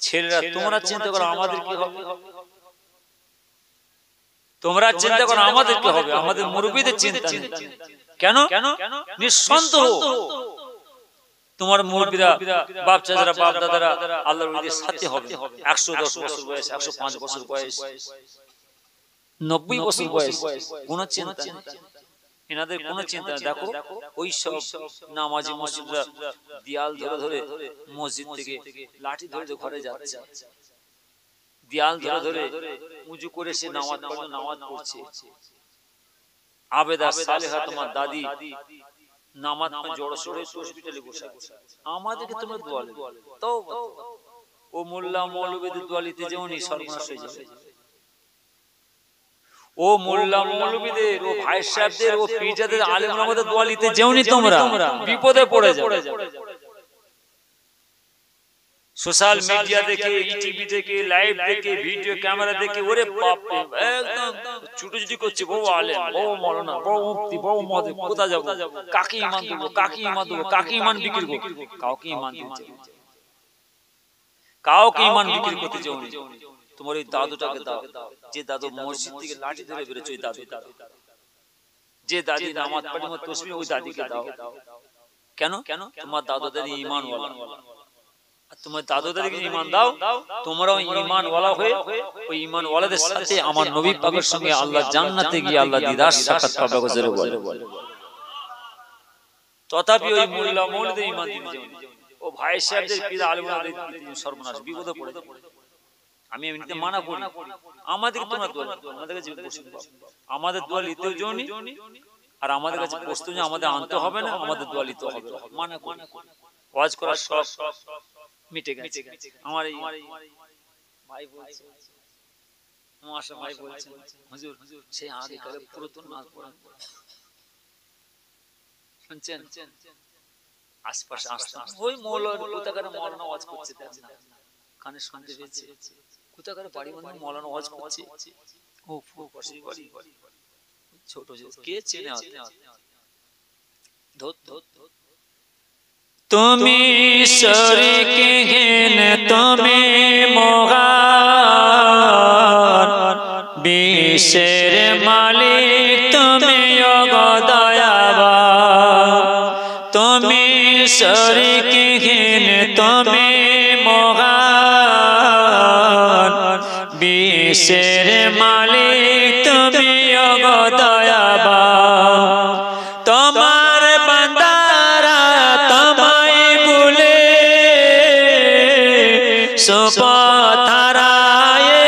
ছেলেরা তোমরা চিন্তা করো আমাদের কি হবে, তোমরা চিন্তা করো আমাদের কি হবে, আমাদের মুরব্বিদের চিন্তা নেই। কেন? নিঃসন্দেহ তোমার মুরব্বিরা, বাপ চাচারা, বাপ দাদারা আল্লাহর ওলিদের সাথে হবে। 110 বছর বয়স, 105 বছর বয়স, 90 বছর বয়স, কোন চিন্তা নেই। এনাদের কোনো চিন্তা নেই। দেখো ওই সব নামাজি মসজিদরা দেয়াল ধরে ধরে মসজিদ থেকে লাঠি ধরে ঘরে যাচ্ছে, দেয়াল ধরে ধরে উঁচু করে সে নামাজ পড়ছে। আবেদা সালেহা তোমার দাদি নামাজ জড়ো সড়ে হসপিটালে বসে আছে, আমাদেরকে তোমরা দোয়া নেবে। তো ও মোল্লা মৌলবীদের দোয়া নিতে যেমনই সর্বনাশ হয়ে যাবে। ও মোল্লা মৌলবীদের, ও ভাই সাহেবদের, ও পীরজাদের, আলেম ওলামাদের দোয়া নিতে যেমনই তোমরা বিপদে পড়ে যাবে। সোশ্যাল মিডিয়া দেখে, টিভি দেখে, লাইভ দেখে, ভিডিও ক্যামেরা দেখে, ওরে বাপ রে একদম ছুটোছুটি করছে, বউ আলেম, বউ মাওলানা, বউ মুফতি, বউ মুহাদ্দিস, কোথায় যাব, কাকে ঈমান দেব, কাকে ঈমান দেব, কাকে ঈমান বিক্রি করব, কাউকে ঈমান দিতে, কাউকে ঈমান বিক্রি করতে যাও না। তোমার ওই দাদুটাকে দাও, যে দাদু মসজিদ থেকে লাঠি ধরে বেরোচ্ছে, ওই দাদু, যে দাদি নামাজ পড়ে মত তসবিহ, ওই দাদিকে দাও। কেন? তোমার দাদুদের ঈমান ওয়ালা, তোমার দাদুদেরকে ঈমান দাও, তোমরাও ঈমান ওয়ালা হয়ে ওই ঈমান ওয়ালাদের সাথে আমার নবী পাকের সঙ্গে আল্লাহ জান্নাতে গিয়ে আল্লাহ দিদার সাক্ষাৎ পাবে। গজরে বলে তথাপি ওই মোল্লা মৌলবীদের ঈমান দিতে যাও, ও ভাই সাহেবদের, পীর আলেমদের সর্বনাশ, বিপদে পড়ে। আমি এমনিতে মানা করি, আমাদেরকে তোমরা দোয়া, আমাদের কাছে আমাদের দোয়া নিতেও যাওনি, আর আমাদের কাছে বস্তু যে আমাদের আনতে হবে না, আমাদের দোয়া নিতে হবে, মানা করি। ওয়াজ করার সব মিটে গেছে। আমার এই ভাই বলছে, মাশা ভাই বলছে, হুজুর সে আগে কালে পুরাতন নাচ পড়া শুনছেন, আশপাশে আসতাম, ওই মৌলানা কোথাকারে মৌলানা ওয়াজ করছে, কানে শুনতে পেয়েছে, কোথাকারে বাড়ি বন্ধু মৌলানা ওয়াজ করছে, ও পাশে বাড়ি, ছোট কে চেনে তুমি শরীকহীন, তুমি মহান, বিশ্বের মালিক তুমি দয়াবান, তুমি শরীকহীন, তুমি মহান, বিশ্বের মালিক তুমি দয়াবান। তোমার বান্দারা তোমায় ভুলে সুপথ হারায়ে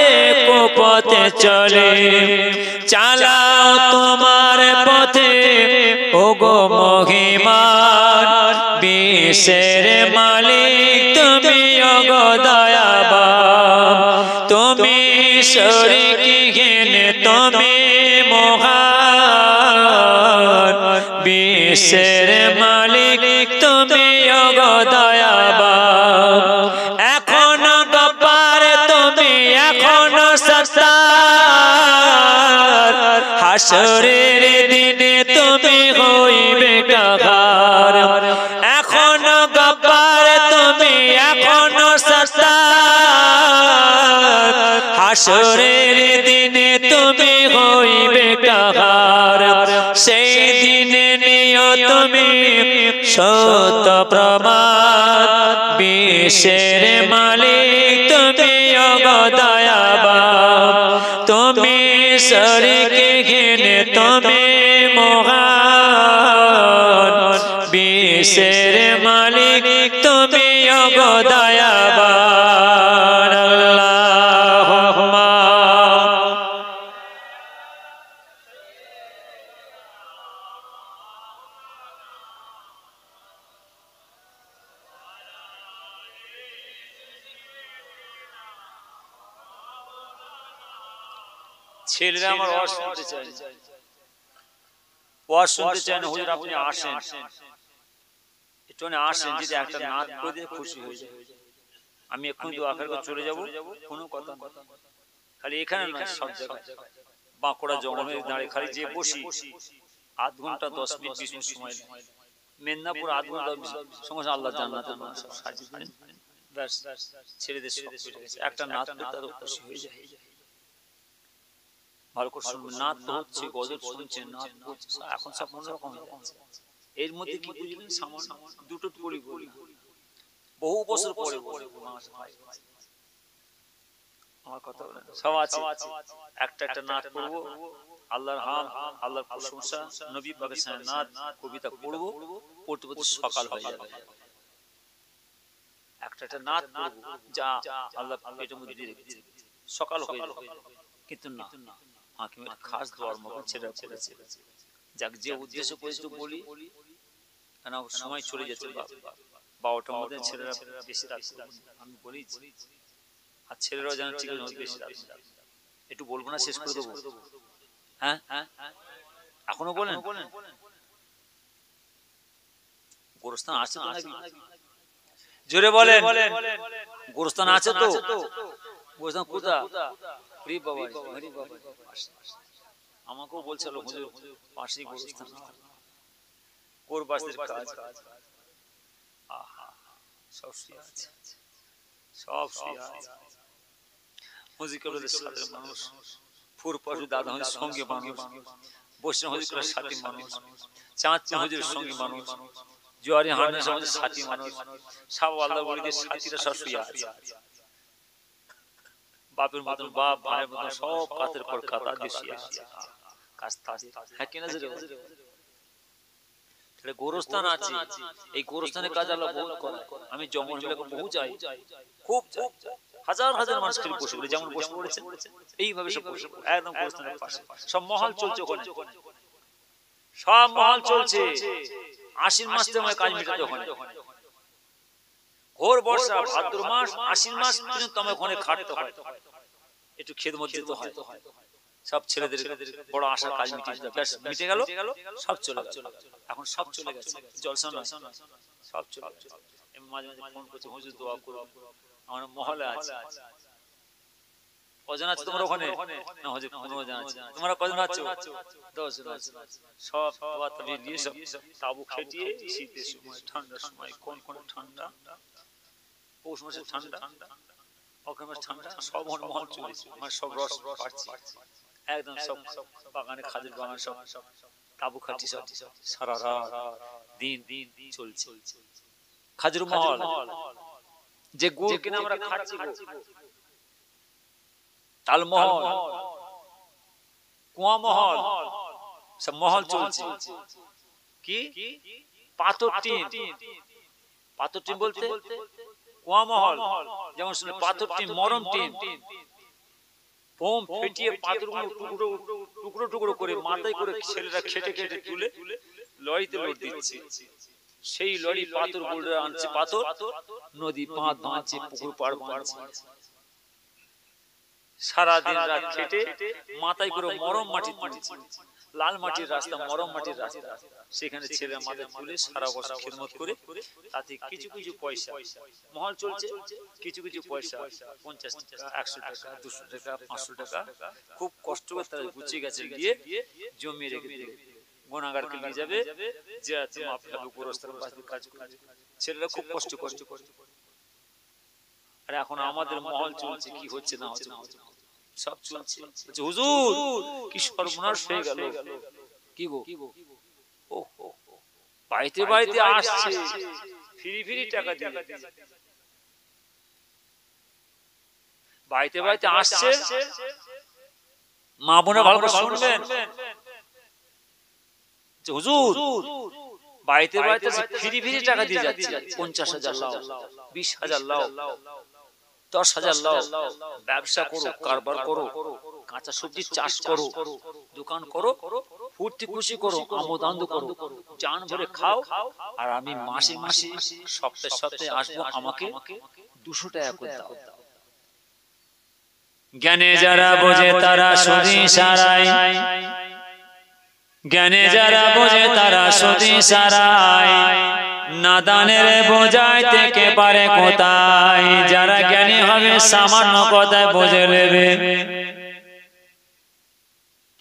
কুপথে চলে, চালাও তোমার পথে ওগো মহিমান, বিশ্বের মালিক তুমি ওগো দয়াবান, তুমি শরীকহীন, তুমি মহান, বিশ্বের মালিক তুমি ওগো দয়াবান। এখনো গব্বার তুমি, এখনো সত্তার, হাসরের দিনে তুমি হইবে কাহার। এখনো গব্বার তুমি, এখনো সত্তার, হাসরের দিনে তুমি হইবে কাহার। সেই দিনে নিও তুমি সত্য প্রমাণ, বিশ্বের মালিক তুমি ওগো দয়াবান, তুমি শরীকহীন, তুমি মহান, বিশ্বের মালিক তুমি ওগো দয়াবান। আল্লাহুম্মা ছেলেরা আমার ওয়াজ শুনতে চায়, ওয়াজ শুনতে চায় না, হুজুর আপনি আসেন, একটু আসেন, যদি একটা নাত করে দিয়ে খুশি হয়ে যায়। আমি এখন দোয়া করে চলে যাব, কোনো কথা না, খালি এখানে না, সব জায়গায় বাঁকুড়া জঙ্গলে দাঁড়িয়ে খালি যে বসি, আধ ঘন্টা 10 মিনিট 20 মিনিট সময়, মেদিনীপুর আধ ঘন্টা সময়, আল্লাহ জান্নাতে সাজিয়ে দেন, ব্যাস ছেলেদের সব পেটে গেছে। একটা নাত করতে তারা খুশি হয়ে যায়। ভালো করে শুনবেন, নাত তো হচ্ছে, গজল শুনছেন, নাত হচ্ছে, এখন সব অন্যরকম হয়ে যাচ্ছে। এর মধ্যে কি বুঝলেন, সামান্য দুটো পড়ি, বহু বছর পরে আমার কথা বলেন, সব আছে, একটা নাত করবো, আল্লাহর হাম, আল্লাহর প্রশংসা, নবী পাকের সানাত কবিতা পড়বো, পড়তে পড়তে সকাল হয়ে যাবে। একটা নাত পড়বো যা আল্লাহ পেটের মধ্যে দিয়ে রেখেছে, সকাল হয়ে যাবে। কিন্তু না, হাকিমের খাস দোয়ার মগন ছেড়ে পড়েছে। যাক, যে উদ্দেশ্য করেছি বলি, কেন সময় চলে যাচ্ছে। 12টার মধ্যে ছেলেরা বেশি রাত আমি বলি, আর ছেলেরাও যেন ঠিক বেশি রাত একটু বলবো না, শেষ করে দেবো। হ্যাঁ, এখনো বলেন গোরস্থান আছে তো নাকি? জোরে বলেন, গোরস্থান আছে তো? গোরস্থান কোথা? আমাকেও বলছিল হুজুর পাশেই গোরস্থান, কোরবাসের কাজ। সব শুয়ে আছে, সব শুয়ে আছে। হুজুর কেবলের সাথে মানুষ, ফুর পশু দাদা হুজুর সঙ্গে মানুষ, বসে হুজুরের সাথে মানুষ, চাঁদ হুজুরের সঙ্গে মানুষ, জোয়ারি হান্নার সঙ্গে সাথী মানুষ, সব আল্লাহ বলিদের সাথীরা সব শুয়ে আছে। বাপের মতন বাপ, ভাইয়ের মতন সব কাতের পর কাতার দিয়ে শুয়ে আছে। হ্যাঁ কিনা জোরে? গোরস্থান আছে, এই গোরস্থানের কাজ আল্লাহ বহুত করে। আমি জঙ্গল এলাকা বহু যাই, খুব হাজার হাজার মানুষ খেলে বসে পড়ে, যেমন বসে পড়েছে এইভাবে সব বসে পড়ে একদম গোরস্থানের পাশে। সব মহল চলছে ওখানে, সব মহল চলছে। আশ্বিন মাস থেকে কাজ মিটাতে ওখানে, ঘোর বর্ষা ভাদ্র মাস আশ্বিন মাস পর্যন্ত আমার ওখানে খাটতে হয়, একটু খেদমত দিতে হয়। সব ছেলেদের বড় আশা কাজ মিটে গেল, সব চলে গেল। এখন সব চলে গেছে, জলসা নয়, সব চলে গেছে। মাঝে মাঝে ফোন করছে, হুজুর দোয়া করুন, আমার মহলে আছে। কজন আছে তোমার ওখানে? না হুজুর 15 জন আছে। তোমরা কজন আছো? 10 জন আছে। সব দোয়া তবে নিয়ে সব তাবু খেটিয়ে শীতের সময়, ঠান্ডার সময়, কোন কোন ঠান্ডা, পৌষ মাসে ঠান্ডা, অগ্রহায়ণ মাসে ঠান্ডা, সব মহল চলছে। আমার সব রস পাচ্ছি একদম, সব বাগানে খাজুর বাগান, সব তাবু খাটি, সব সারা রাত দিন চলছে খাজুর মহল। যে গুড় কিনে আমরা খাচ্ছি, তাল মহল, কুয়া মহল, সব মহল চলছে। কি পাথর টিন, পাথর টিন বলতে কুয়া মহল, যেমন শুনে পাথর টিন, মরম টিন, বোম ফেটিয়ে পাথরগুলো টুকরো টুকরো করে মাথায় করে ছেলেরা খেটে খেটে তুলে লরিতে লোড দিচ্ছে। সেই লরি পাথর গুলো আনছে, পাথর নদী বাঁধ বাঁধছে, পুকুর পাড় বাঁধছে, সারাদিন রাত খেটে মাথায় করে মরম মাটি তুলছে। লাল মাটির রাস্তা, মরম মাটির রাস্তা, সেখানে ছেলে মাথায় তুলে সারা বছর খেদমত করে তাতে কিছু কিছু পয়সা মহল চলছে, কিছু কিছু পয়সা 50 টাকা, 100 টাকা, 200 টাকা, 500 টাকা খুব কষ্ট করে তারা গুছিয়ে গেছে, গিয়ে জমিয়ে রেখে দিবে। গুনাহগারকে নিয়ে যাবে, যে তুমি আপনার গোরস্থান বাসী কাজ করে, ছেলেরা খুব কষ্ট করে। আর এখন আমাদের মহল চলছে, কি হচ্ছে না হচ্ছে সব চলছে। হুজুর কি সর্বনাশ হয়ে গেল, কি গো, ও বাড়িতে বাড়িতে আসছে ফিরি ফিরি টাকা দিয়ে, বাড়িতে বাড়িতে আসছে। মা বোনে ভালো করে শুনবেন, হুজুর বাড়িতে বাড়িতে ফিরি ফিরি টাকা দিয়ে যাচ্ছে। 50,000 লাও, 20,000 লাও, 10,000 লাও, ব্যবসা করো, কারবার করো, কাঁচা সবজি চাষ করো, দোকান করো, ফুর্তি খুশি করো, আমোদ আনন্দ করো, জান ভরে খাও। আর আমি মাসে মাসে সপ্তাহে সপ্তাহে আসবো, আমাকে 200 টাকা করে দাও। জ্ঞানে যারা বোঝে তারা শুধু সারাই, জ্ঞানে যারা বোঝে তারা শুধু সারাই, নাদানের বোঝাই থেকে পারে কোথায়। যারা জ্ঞানী হবে সামান্য কথায় বুঝে নেবে।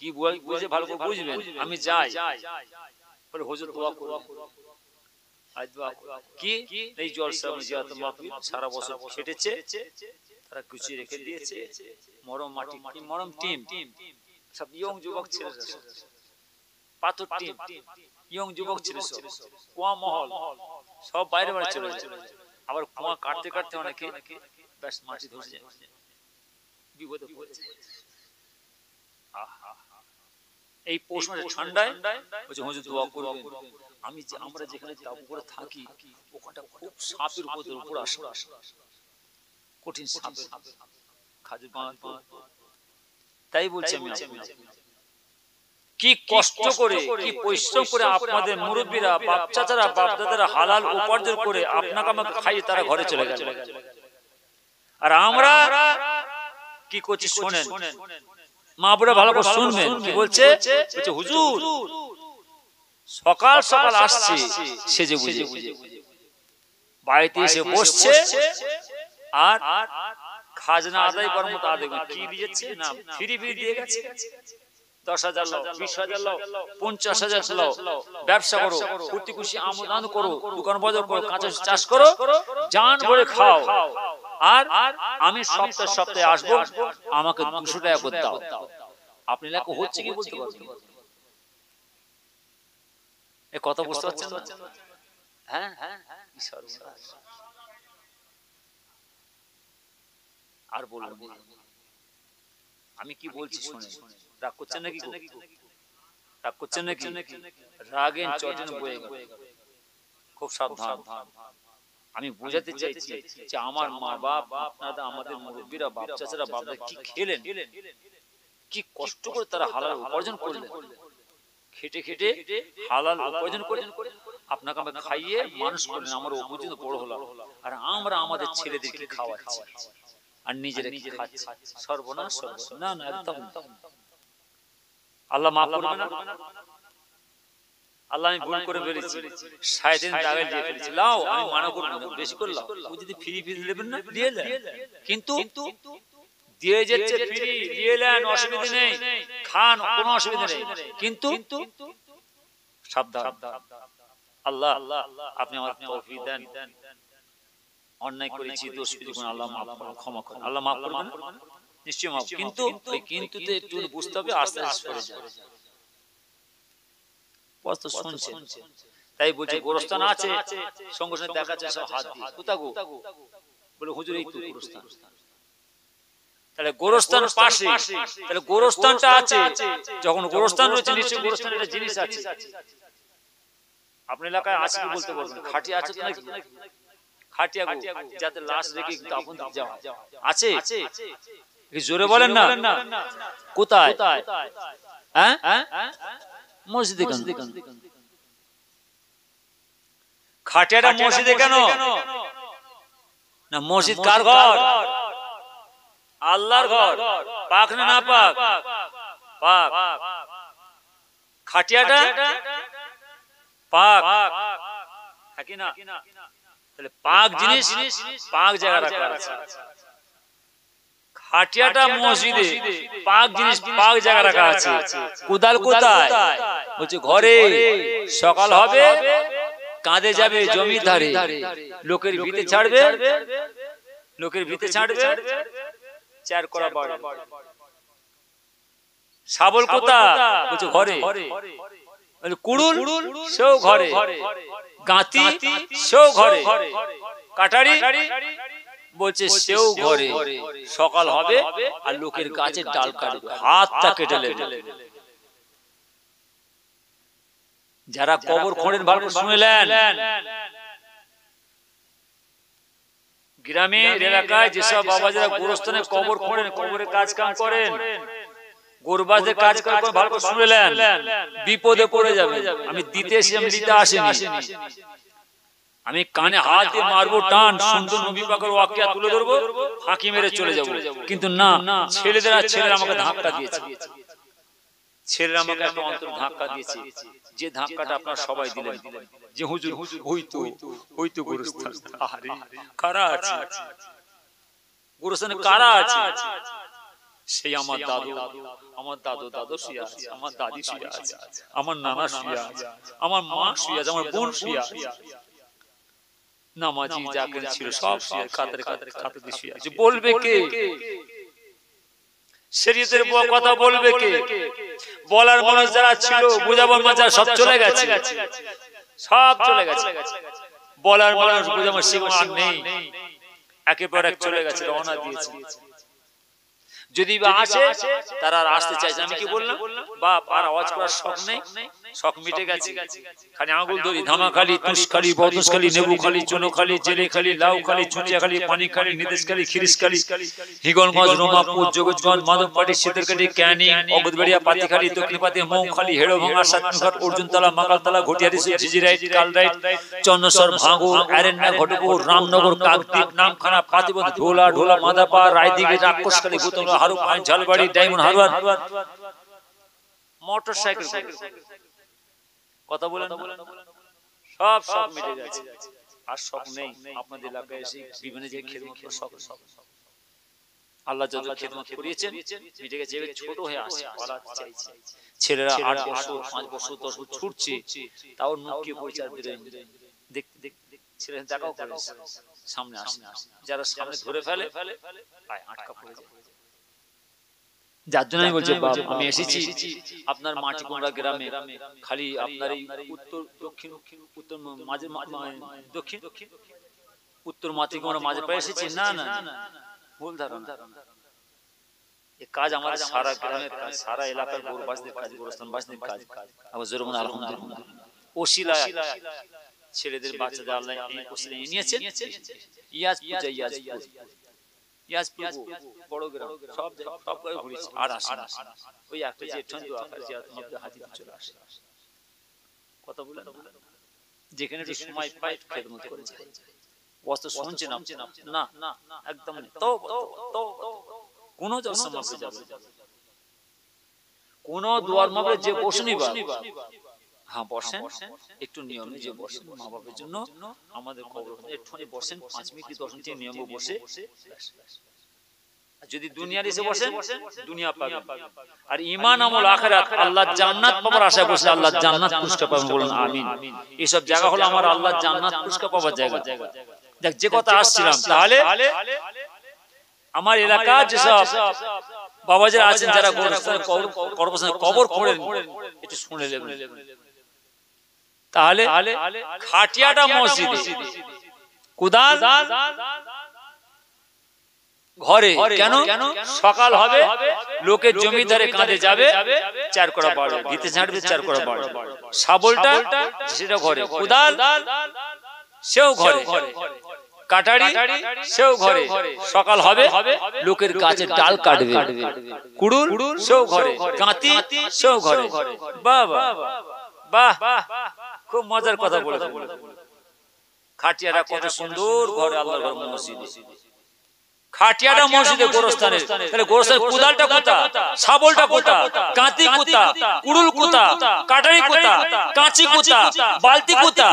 কি বুঝে ভালো করে বুঝবেন। আমি যাই বলে হুজুর দোয়া করো, আজ দোয়া কি এই জলসা জিয়ারত মাহফিল সারা বছর খেটেছে, তারা গুছিয়ে রেখে দিয়েছে। মরম মাটি, মরম টিম, সব ইয়ং যুবক ছেলেরা, পাথর টিম, ইয়ং যুবক ছেলে, সব কুয়া মহল, সব বাইরে বাইরে চলে যায়। আবার কুয়া কাটতে কাটতে অনেকে ব্যাস মাটি ধরে যায়, বিপদে পড়ে যায়। এই পৌষ মাসে ঠান্ডায় বলছে হুজুর দোয়া করবেন। আমরা যেখানে তাবু করে থাকি ওখানটা খুব সাপের উপর আসে, কঠিন সাপ, খাজুর বাঁধ। তাই বলছি আমি কি কষ্ট করে কি পরিশ্রম করে আপনাদের মুরব্বীরা বাপ চাচারা বাপ দাদারা হালাল উপার্জন করে আপনাকে আমাকে খাইয়ে তারা ঘরে চলে গেল, আর আমরা কি করছি শোনেন, মা বোনেরা ভালো করে শুনবেন কি বলছে। বলছে হুজুর সকাল সকাল আসছে সেজে বুঝে বাড়িতে এসে বসছে আর খাজনা আদায় করার মতো আদায় কি দিয়েছে না ফ্রি দিয়ে গেছে। 10,000 লাও, 20,000 লাও, 50,000 লাও, ব্যবসা করো, ফুর্তি খুশি আমদানি করো, দোকান বাজার করো, কাঁচা চাষ করো, জান ভরে খাও, আর আমি সপ্তাহে আসবো, আমাকে 200 টাকা করে দাও। আপনি লেখা হচ্ছে কি বলতে পারবেন? এ কথা বুঝতে পারছেন না? হ্যাঁ হ্যাঁ, আর বলুন আমি কি বলছি শুনে রাগ করছেন নাকি? রাগ করছেন নাকি? রাগেন চটেন বয়ে গেল, খুব সাবধান। আমি বোঝাতে চাইছি যে আমার মা বাপ আপনারা আমাদের মুরব্বীরা বাপ চাচারা বাপরা কি খেলেন, কি কষ্ট করে তারা হালাল উপার্জন করলেন, খেটে খেটে হালাল উপার্জন করে আপনাকে আমাকে খাইয়ে মানুষ করলেন, আমার ও পর্যন্ত বড় হলাম, আর আমরা আমাদের ছেলেদেরকে খাওয়াচ্ছি আর নিজেরা খাচ্ছি। সর্বনাশ, না না একদম। আল্লাহ মাফ করবে না? আল্লাহ আমি ভুল করে ফেলেছি, শয়তান দাগে দিয়ে ফেলেছি, লাও আমি মানা করব না, বেশি করে লাও। ও যদি ফ্রি নেবেন না দিয়ে দেন, কিন্তু দিয়ে যাচ্ছে ফ্রি, দিয়ে নেন, অসুবিধা নেই, খান, কোনো অসুবিধা নেই, কিন্তু সাবধান। আল্লাহ আপনি আমার তৌফিক দেন, অন্যায় করেছি, দোষ করেছি, আল্লাহ মাফ করুন, ক্ষমা করুন। আল্লাহ মাফ করবেন নিশ্চয়ই মাফ, কিন্তু ওই কিন্তুতে একটু বুঝতে হবে, আস্তে আস্তে করে যায়। কষ্ট শুনছেন, তাই বলছি গোরস্থান আছে, সঙ্গে সঙ্গে দেখা যাচ্ছে সব হাত দিয়ে কোথা গো বলে হুজুর এই তো গোরস্থান। তাহলে গোরস্থান পাশে, তাহলে গোরস্থানটা আছে, যখন গোরস্থান রয়েছে নিশ্চয়ই গোরস্থানের একটা জিনিস আছে। আপনার এলাকায় আছে কি বলতে পারবেন? খাটিয়া আছে তো নাকি? খাটিয়া যাতে লাশ রেখে দাফন দিতে যাওয়া আছে, জোরে বলেন না। কোথায়? হ্যাঁ মসজিদে। খাটিয়াটা মসজিদে কেন? না মসজিদ কার ঘর? আল্লাহর ঘর। পাক না না পাক? পাক। খাটিয়াটা পাক নাকি না? তাহলে পাক জিনিস পাক জায়গা রাখা আছে। খাটিয়াটা মসজিদে, পাক জিনিস পাক জায়গা রাখা আছে। কোদাল কোথায়? বলছে ঘরে। সকাল হবে, কাঁধে যাবে জমির ধারে, লোকের ভিতে ছাড়বে, লোকের ভিতে ছাড়বে, চার করা বাড়ি। শাবল কোথায়? বলছে ঘরে। কুড়ুল সেও ঘরে, গাঁতি সেও ঘরে, কাটারি বলছে সেও ঘরে। সকাল হবে আর লোকের গাছের ডাল কাটবে, হাতটা কেটে নেবে। যারা কবর খোঁড়েন ভালো শুনলেন, গ্রামের এলাকায় যেসব বাবা যারা গোরস্থানে কবর খোঁড়েন, কবরের কাজ কাম করেন, গোরবাজদের কাজ কাম করে ভালো করে শুনলেন, বিপদে পড়ে যাবে। আমি দিতে এসে আমি দিতে আসিনি, আমি কানে হাত দিয়ে মারবো টান, সুন্দর নবী পাকের ওয়াকিয়া তুলে ধরবো, ফাঁকি মেরে চলে যাবো। কিন্তু না, ছেলেরা আমাকে ধাক্কা দিয়েছে, ছেলেরা আমাকে একটা অন্তর ধাক্কা দিয়েছে, যে ধাক্কাটা আপনারা সবাই দিলেন যে হুজুর ওই তো গোরস্থান। আরে কারা আছে গোরস্থানে? কারা আছে? সেই আমার দাদু, আমার দাদু শুয়ে আছে, আমার দাদি শুয়ে আছে, আমার নানা শুয়ে আছে, আমার মা শুয়ে আছে, আমার বোন শুয়ে আছে, নামাজি জাকের ছিল সব শুয়ে কাতারে কাতারে শুয়ে আছে। বলবে কে? শরীয়তের কথা বলবে কে? বলার মানুষ যারা ছিল, বুঝাবার মানুষ সব চলে গেছে, সব চলে গেছে। বলার মানুষ বুঝাবার সীমা নেই, একের পর এক চলে গেছে, রওনা দিয়েছে। যদি বা আসে তারা আর আসতে চাইছে। আমি কি বললাম, বাপ আর আওয়াজ করার শখ নেই, শখ মিটে গেছে। খালি আঙুল ধরি, ধামাখালি, তুষখালি, বদুষখালি, নেবুখালি, চুনোখালি, জেলেখালি, লাউখালি, চুঁচিয়াখালি, পানিখালি, নিদেশখালি, খিরিশখালি, হিগলগঞ্জ, রোমাপুর, যোগজগঞ্জ, মাধবপাটি, শীতলকাটি, ক্যানিং, অগদবেড়িয়া, পাতিখালি, দক্ষিণপাতি, মৌখালি, হেড়োভাঙা, সাতমিঘাট, অর্জুনতলা, মাকালতলা, ঘটিয়ারি, ঝিঝিরাইট, কালরাইট, চন্দ্রসর, ভাঙুর, আরেন্না, ঘটপুর, রামনগর, কাকদ্বীপ, নামখানা, পাতিবন্ধ, ঢোলা, ঢোলা, মাদাপা, রায়দিঘি, রাক্ষসখালী, গুতমরা, হারুপাইন, ঝালবাড়ি, ডায়মন্ড হারবার, মোটরসাইকেল, কথা বলেন, সব সব মিটে গেছে। আর শখ নেই আপনাদের এলাকায় এসে বিভিন্ন যে খেদমত শখ, আল্লাহ যত খেদমত করিয়েছেন মিটে গেছে। এবার ছোট হয়ে আসে, বলা চাইছে ছেলেরা 8 বছর 5 বছর 10 বছর ছুটছে, তাও নুকিয়ে পরিচার দিলেন, দেখতে দেখতে ছেলেরা দেখাও করে সামনে আসে, যারা সামনে ধরে ফেলে পায় আটকা পড়ে যায়। যার জন্য আমি বলছি বাবা, আমি এসেছি আপনার মাটিকুমড়া গ্রামে, খালি আপনার এই উত্তর দক্ষিণ উত্তর মাঝে দক্ষিণ উত্তর মাটিকুমড়া মাঝে পায়ে এসেছি, না না ভুল ধারণা। এই কাজ আমার সারা গ্রামের কাজ, সারা এলাকার গৌরবাসীদের কাজ, গোরস্থানবাসীদের কাজ। আবার জোরে বলুন আলহামদুলিল্লাহ। ওসিলায় ছেলেদের বাচ্চাদের আল্লাহ এই ওসিলায় নিয়েছেন। ইয়াজপুর বড় গ্রাম, সব সব করে ঘুরেছি আর আসে না। ওই একটা যে ঠন্ডু আকার যে মধ্যে হাতিতে চলে আসে, কথা বলেন, যেখানে একটু সময় পাই খেদমত করেছে। বস্ত শুনছে না না একদম তো কোন জসমে যাবে, কোন দুয়ার মাপে যে বসনি বা হ্যাঁ বসেন, একটু নিয়মে যে বসেন মা বাবার জন্য, আমাদের খবর একটুখানি বসেন 5 মিনিট 10 মিনিট নিয়মে বসে। যদি দুনিয়ার এসে বসেন দুনিয়া পাবেন, আর ঈমান আমল আখিরাত আল্লাহ জান্নাত পাওয়ার আশায় বসে আল্লাহ জান্নাত পুরস্কার পাবেন, বলুন আমিন। এইসব জায়গা হলো আমার আল্লাহ জান্নাত পুরস্কার পাওয়ার জায়গা। দেখ যে কথা আসছিলাম, তাহলে আমার এলাকা যেসব বাবাজিরা আছেন যারা কবর করেন একটু শুনে নেবেন। তাহলে খাটিয়াটা মসজিদে, কোদাল ঘরে, কেন সকাল হবে লোকের জমিদারে কাঁধে যাবে, 4 কড়া বাড়বে, ভিতে ঝাড়বে 4 কড়া বাড়বে, শাবলটা সেটা ঘরে, কোদাল সেও ঘরে, কাটারি সেও ঘরে, সকাল হবে লোকের গাছের ডাল কাটবে, কুড়ুল সেও ঘরে, কাঁতি সেও ঘরে। বাহ বাহ বাহ, খুব মজার কথা বলেছে। খাটিয়ারা কত সুন্দর ঘরে, আল্লাহর ঘর মসজিদে, খাটিয়াটা মসজিদে গোরস্থানে। তাহলে গোরস্থানের কোদালটা কোথা, শাবলটা কোথা, কাঁতি কোথা, কুড়ুল কোথা, কাটারি কোথা, কাঁচি কোথা, বালতি কোথা?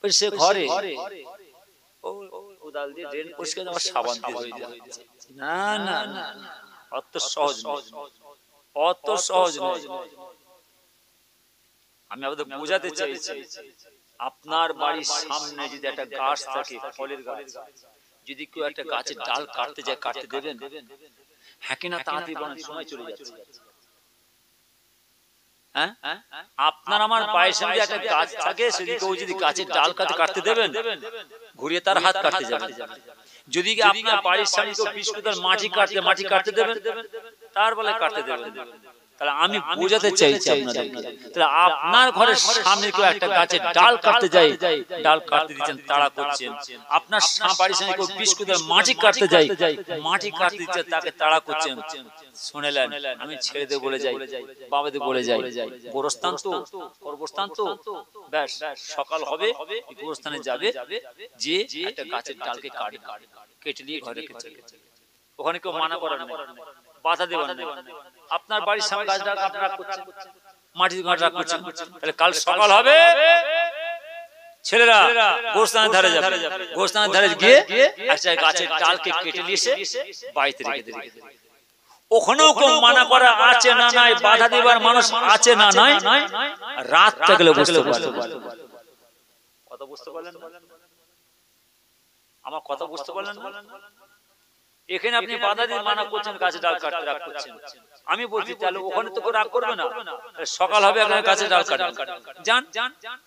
সে ঘরে কোদাল দিয়ে ড্রেন পরিষ্কার, আমার সাবান দিয়ে হয়ে যায়। না না না, অত সহজ নয়, অত সহজ নয়। আমি আপনাদের বোঝাতে চাইছি, আপনার বাড়ির সামনে যদি একটা গাছ থাকে, ফলের গাছ, যদি কেউ একটা গাছের ডাল কাটতে যায়, কাটতে দেবেন? হ্যাঁ কিনা তাড়াতাড়ি বলেন, সময় চলে যাচ্ছে। হ্যাঁ, আপনার আমার বাড়ির সামনে একটা গাছ থাকে, সেদিকে ওই যদি গাছের ডাল কাটতে দেবেন, ঘুরিয়ে তার হাত কাটতে যাবে। যদি আপনার বাড়ির সামনে কেউ বিস্কুটের মাটি কাটতে দেবেন, তার বলে কাটতে দেবেন। তাহলে আমি বোঝাতে চাইছি আপনাদেরকে, তাহলে আপনার ঘরের সামনে কেউ একটা গাছের ডাল কাটতে যায়, ডাল কাটতে দিচ্ছেন, তাড়া করছেন। আপনার বাড়ির সামনে কেউ বিস্কুটের মাটি কাটতে যায়, মাটি কাটতে দিচ্ছেন, তাকে তাড়া করছেন। শুনেলেন, আমি ছেড়েদের বলে যাই, বাবাদের বলে যাই, গোরস্থান তো কর্মস্থান তো, ব্যাস সকাল হবে গোরস্থানে যাবে, যে একটা গাছের ডালকে কেটে নিয়ে ঘরে রেখেছে। ওখানে কেউ মানা করার নেই, বাধা দেবেন না। আপনার বাড়ির সামনে গাছ ডাল আপনারা করছেন, মাটি রাখছেন, তাহলে কাল সকাল হবে ছেলেরা গোরস্থানের ধারে যাবে, গোরস্থানের ধারে গিয়ে একটা গাছের ডালকে কেটে নিয়ে এসে বাড়িতে রেখে দেবে। ওখানেও কেউ মানা করা আছে না নাই, বাধা দেবার মানুষ আছে না নাই, রাত থাকলে বুঝতে পারবে। কথা বুঝতে পারলেন? আমার কথা বুঝতে পারলেন? এখানে আপনি বাধা দিয়ে মানা করছেন, গাছে ডাল কাটতে রাখছেন, আমি বলছি তাহলে ওখানে তো রাগ করবে না, সকাল হবে আপনার গাছের ডাল কাটবেন, যান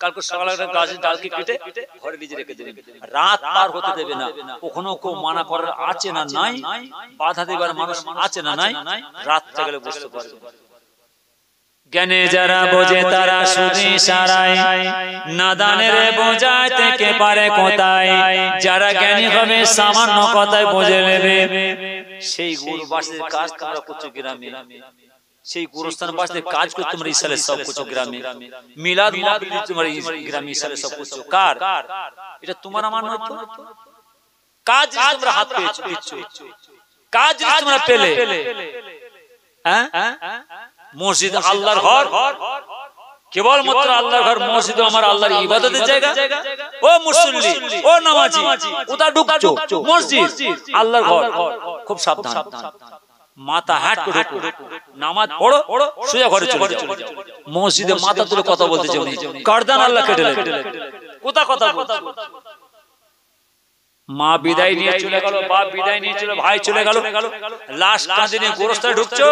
কালকে সকালে গাছের ডালকে কেটে ঘরে নিজে রেখে দেবেন, রাত পার হতে দেবে না। ওখানেও কেউ মানা করার আছে না নাই, বাধা দেবার মানুষ আছে না নাই, রাতটা গেলে বুঝতে পারবে। জ্ঞানে যারা বোঝে তারা শুধু সারায়, নাদানের বোঝায় থেকে পারে কোথায়, যারা জ্ঞানী হবে সামান্য কথায় বুঝে নেবে। সেই গুরুবাসীর কাজ তোমরা করছো গ্রামে, সেই গুরুস্থান বাসীর কাজ করতে তোমরা ইসালে সব করছো গ্রামে, মিলাদ মাহফিল তোমরা গ্রামে ইসালে সব করছো। কার এটা? তোমার আমার নয় তো। কাজ তোমরা হাত পেয়েছো, কাজ তোমরা পেলে। হ্যাঁ, মসজিদ আল্লাহর ঘর, কেবল মাত্র আল্লাহর ঘর, মসজিদ আমার আল্লাহর ইবাদতের জায়গা। ও মুসল্লি, ও নামাজি, কোথা ঢুকছো? মসজিদ আল্লাহর ঘর, খুব সাবধান। মাথা হাট করে নামাজ পড়ো, সোজা ঘরে চলে যাও। মসজিদে মাথা তুলে কথা বলতে চাও, কারদান আল্লাহ কেটে নেবে। কোথা কথা বলছো? মা বিদায় নিয়ে চলে গেল, বাপ বিদায় নিয়ে চলে, ভাই চলে গেল, লাশ কাঁধে নিয়ে গোরস্থানে ঢুকছো।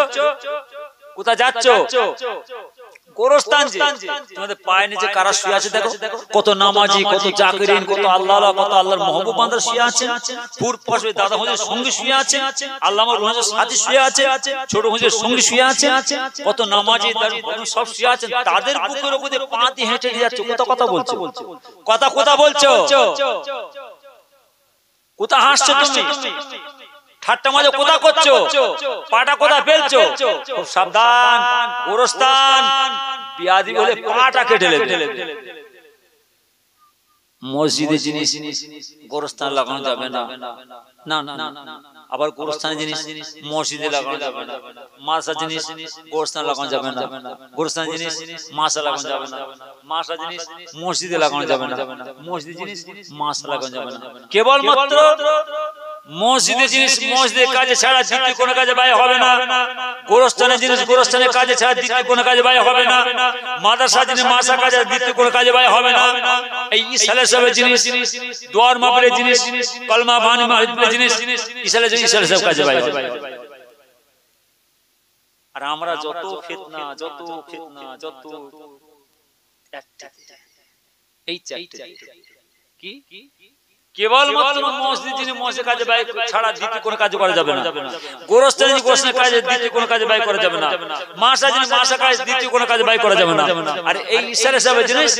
কোথা যাচ্ছ? গোরস্থান। যে তোমাদের পায়ের নিচে কারা শুয়ে আছে দেখো, কত নামাজি, কত জাকিরিন, কত আল্লাহ, কত আল্লাহর মাহবুব বান্দা শুয়ে আছে। পুর পাশে দাদা হুজুরের সঙ্গে শুয়ে আছে, আল্লামা রুহুলের সাথে শুয়ে আছে, ছোট হুজুরের সঙ্গে শুয়ে আছে, কত নামাজি সব শুয়ে আছে। তাদের বুকের উপর দিয়ে পা দিয়ে হেঁটে যাচ্ছে। কোথা কথা বলছো? কথা বলছো? কোথা হাসছো তুমি? ঠাট্টা মজা কোথা করছো? পাটা কোথা ফেলছো? খুব সাবধান, গোরস্থান বিয়াদি বলে পাটা কেটে নেবে। মসজিদে জিনিস গোরস্থান লাগানো যাবে না, না না না। আবার গোরস্থানের জিনিস মসজিদে লাগানো যাবে না। মাসা জিনিস গোরস্থান লাগানো যাবে না, গোরস্থানের জিনিস মাসা লাগানো যাবে না, মাসা জিনিস মসজিদে লাগানো যাবে না, মসজিদ জিনিস মাসা লাগানো যাবে না। কেবল মাত্র মসজিদের জিনিস মসজিদের কাজে ছাড়া দ্বিতীয় কোনো কাজে ব্যয় হবে না। গোরস্থানের জিনিস গোরস্থানের কাজে ছাড়া দ্বিতীয় কোনো কাজে ব্যয় হবে না। মাদ্রাসা জিনিস মাদ্রাসা কাজে দ্বিতীয় কোনো কাজে ব্যয় হবে না। এই ইসালে সবের জিনিস, দোয়ার মাহফিলের জিনিস, কলমা বানি মাহফিলের জিনিস, ইসালে জিনিস ইসালে সব কাজে ব্যয় হবে। আর আমরা যত ফিতনা যত এই চারটে কি কেবল মাত্র মসজিদ যিনি মসজিদ কাজে ব্যয় ছাড়া দ্বিতীয় কোনো কাজ করা যাবে না। গোরস্থান যিনি গোরস্থানের কাজে দ্বিতীয় কোনো কাজে ব্যয় করা যাবে না। মাসা যিনি মাসা কাজে দ্বিতীয় কোনো কাজে ব্যয় করা যাবে না। আর এই ঈশ্বরের সবে জিনিস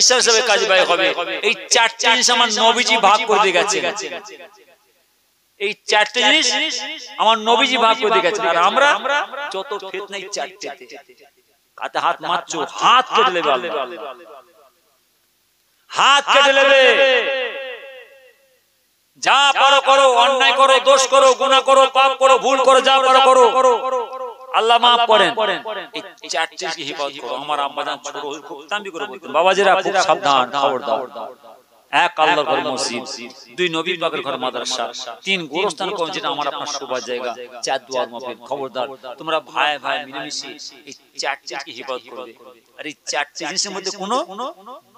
ঈশ্বরের সবে কাজে ব্যয় হবে। এই চারটি জিনিস আমার নবীজি ভাগ করে দিয়ে গেছে। এই চারটি জিনিস আমার নবীজি ভাগ করে দিয়ে গেছে। আর আমরা যত ফিতনা এই চারটিতে। কাতে হাত মারছো, হাত কেটে নেবে আল্লাহ, হাত কেটে নেবে। যা পারো করো, অন্যায় করো, দোষ করো, গুনাহ করো, পাপ করো, ভুল করো, যা পারো করো, আল্লাহ মাফ করেন। এই চারটি কি হিফাজত করো। আমার আম্মাজান ছোট খুব তানবীহ করে বলতেন, বাবাজিরা খুব সাবধান, খবরদার। এক আল্লাহর ঘর মসজিদ, দুই নবীর পাকের ঘর মাদ্রাসা, তিন গোরস্থান কোন যেটা আমার আপনার শোবার জায়গা, চার দোয়ার মাহফিল। খবরদার তোমরা ভাই ভাই মিলেমিশে এই চারটি কি হিফাজত করবে। আর এই চারটি জিনিসের মধ্যে কোনো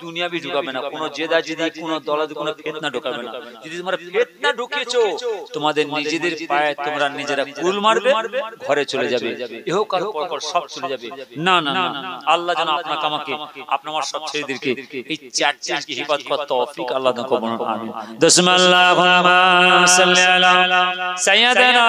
দুনিয়াবি ঢুকাবে না, কোনো জেদাজেদি, কোনো দলাদলি, কোনো ফিতনা ঢুকাবে না। যদি তোমরা ফিতনা ঢুকিয়েছো তোমাদের নিজেদের পায়ে তোমরা নিজেরা কুল মারবে, ঘরে চলে যাবে, ইহকাল পরকাল সব চলে যাবে। না না না, আল্লাহ যেন আপনাকে আমাকে আপনার সব ছেলেদেরকে এই চারটি কি হিফাজত করতে তৌফিক আল্লাহ দান করুন। আমিন। বিসমিল্লাহির রহমানির রহিম। সাল্লি আলা সাইয়্যিদিনা